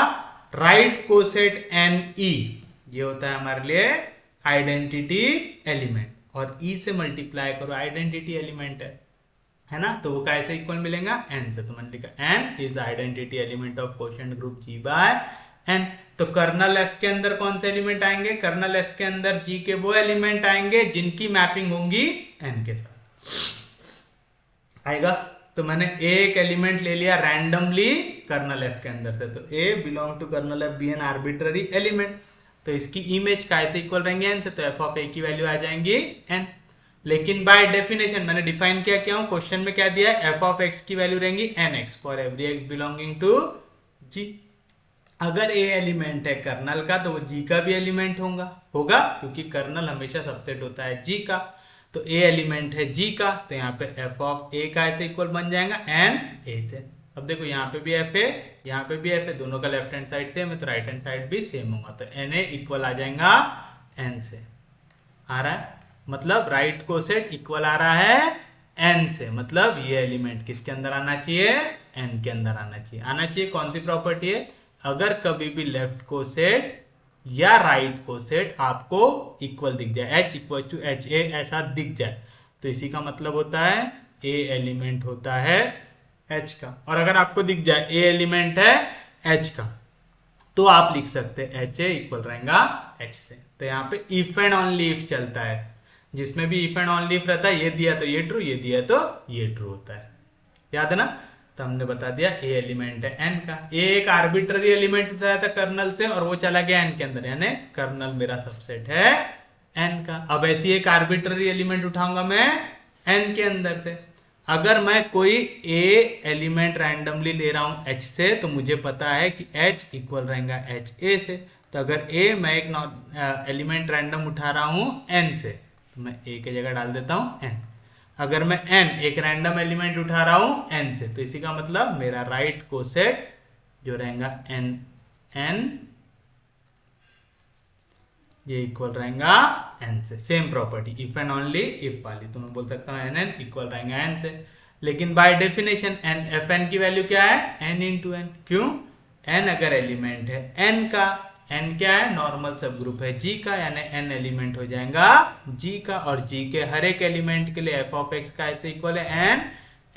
राइट कोसेट एन ई, ये होता है हमारे लिए आइडेंटिटी एलिमेंट, और ई से मल्टीप्लाई करो, आइडेंटिटी एलिमेंट है ना। तो वो कैसे इक्वल मिलेगा, एन से। तो मैंने लिखा N is identity element of quotient group G by N. तो कर्नल एफ के अंदर कौन से एलिमेंट आएंगे, कर्नल एफ के अंदर जी के वो एलिमेंट आएंगे जिनकी मैपिंग होंगी एन के साथ आएगा। तो मैंने एक एलिमेंट ले लिया रैंडमली कर्नल एफ के अंदर से, तो a belong to kernel F b an arbitrary element. तो इसकी इमेज कैसे इक्वल रहेंगे एन से, तो एफ ऑफ ए की वैल्यू आ जाएंगी एन। लेकिन बाय डेफिनेशन मैंने डिफाइन क्या हूं, क्वेश्चन में क्या दिया है, एफ ऑफ एक्स की वैल्यू रहेंगी n x for every x belonging to G. अगर ए एलिमेंट है कर्नल का, तो वो जी का भी एलिमेंट होगा क्योंकि कर्नल हमेशा सबसेट होता है जी का। तो ए एलिमेंट है जी का, तो यहाँ पे एफ ऑफ ए का ऐसे इक्वल बन जाएगा एन ए से। अब देखो यहाँ पे भी एफ है, यहाँ पे भी एफ है, दोनों का लेफ्ट हैंड साइड सेम है, तो राइट हैंड साइड भी सेम होगा। तो एन ए इक्वल आ जाएगा एन से। आ रहा है, मतलब राइट कोसेट इक्वल आ रहा है एन से, मतलब ये एलिमेंट किसके अंदर आना चाहिए, एन के अंदर आना चाहिए। कौन सी प्रॉपर्टी है, अगर कभी भी लेफ्ट कोसेट या राइट कोसेट आपको इक्वल दिख जाए, H equal to H a ऐसा दिख जाए, तो इसी का मतलब होता है ए एलिमेंट होता है एच का। और अगर आपको दिख जाए ए एलिमेंट है एच का, तो आप लिख सकते हैं एच ए इक्वल रहेगा एच से। तो यहाँ पे इफ एंड ओनली इफ चलता है, जिसमें भी इफ एंड ओनली इफ रहता है, ये दिया तो ये ट्रू, ये दिया तो ये ट्रू होता है। याद है ना। तो हमने बता दिया ए एलिमेंट है एन का। ए एक आर्बिट्ररी एलिमेंट उठाया था कर्नल से और वो चला गया एन के अंदर, यानी कर्नल मेरा सबसेट है एन का। अब ऐसी एक आर्बिट्ररी एलिमेंट उठाऊंगा मैं एन के अंदर से। अगर मैं कोई ए एलिमेंट रैंडमली ले रहा हूं एच से, तो मुझे पता है कि एच इक्वल रहेगा एच ए से। तो अगर ए मैं एक एलिमेंट रैंडम उठा रहा हूं एन से, तो मैं ए की जगह डाल देता हूं एन। अगर मैं एन एक रैंडम एलिमेंट उठा रहा हूं एन से, तो इसी का मतलब मेरा राइट कोसेट जो रहेगा एन एन, ये इक्वल रहेगा एन से। Same property if and only if वाली, तो मैं बोल सकता हूँ एन एन इक्वल रहेगा एन से। लेकिन by definition N F N की वैल्यू क्या है, एन इंटू एन। क्यों, एन अगर एलिमेंट है एन का, एन क्या है, नॉर्मल सब ग्रुप है जी का, यानी एन एलिमेंट हो जाएगा जी का, और जी के हर एक एलिमेंट के लिए एफ ऑफ एक्स का ऐसे इक्वल है एन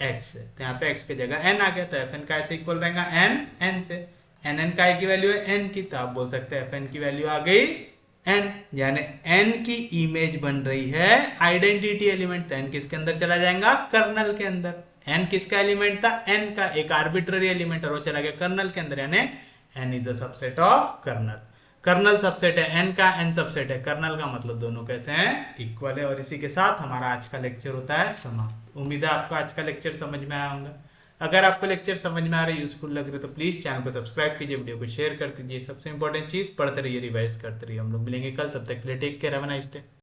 एक्स, तो यहाँ पे एक्स की जगह एन आ गया, तो एफ एन का ऐसे इक्वल रहेगा एन एन से, एन एन का की वैल्यू है एन की, तो आप बोल सकते हैं एफ एन की वैल्यू आ गई एन, यानी एन की इमेज बन रही है आइडेंटिटी एलिमेंट, तो एन किसके अंदर चला जाएगा, कर्नल के अंदर, एन किसका एलिमेंट था, एन का, एक आर्बिट्ररी एलिमेंट, और वो चला गया कर्नल के अंदर, यानी N is a subset of kernel, kernel subset है एन का, एन सबसेट है कर्नल का, मतलब दोनों कैसे हैं, इक्वल है। और इसी के साथ हमारा आज का लेक्चर होता है समाप्त। उम्मीद है आपको आज का लेक्चर समझ में आया होगा। अगर आपको लेक्चर समझ में आ रहा है, यूजफुल लग रहा है, तो प्लीज चैनल को सब्सक्राइब कीजिए, वीडियो को शेयर कर दीजिए, सबसे इंपॉर्टेंट चीज पढ़ते रहिए, रिवाइज करते रहिए। हम लोग मिलेंगे कल, तब तक के लिए take care, have a nice day.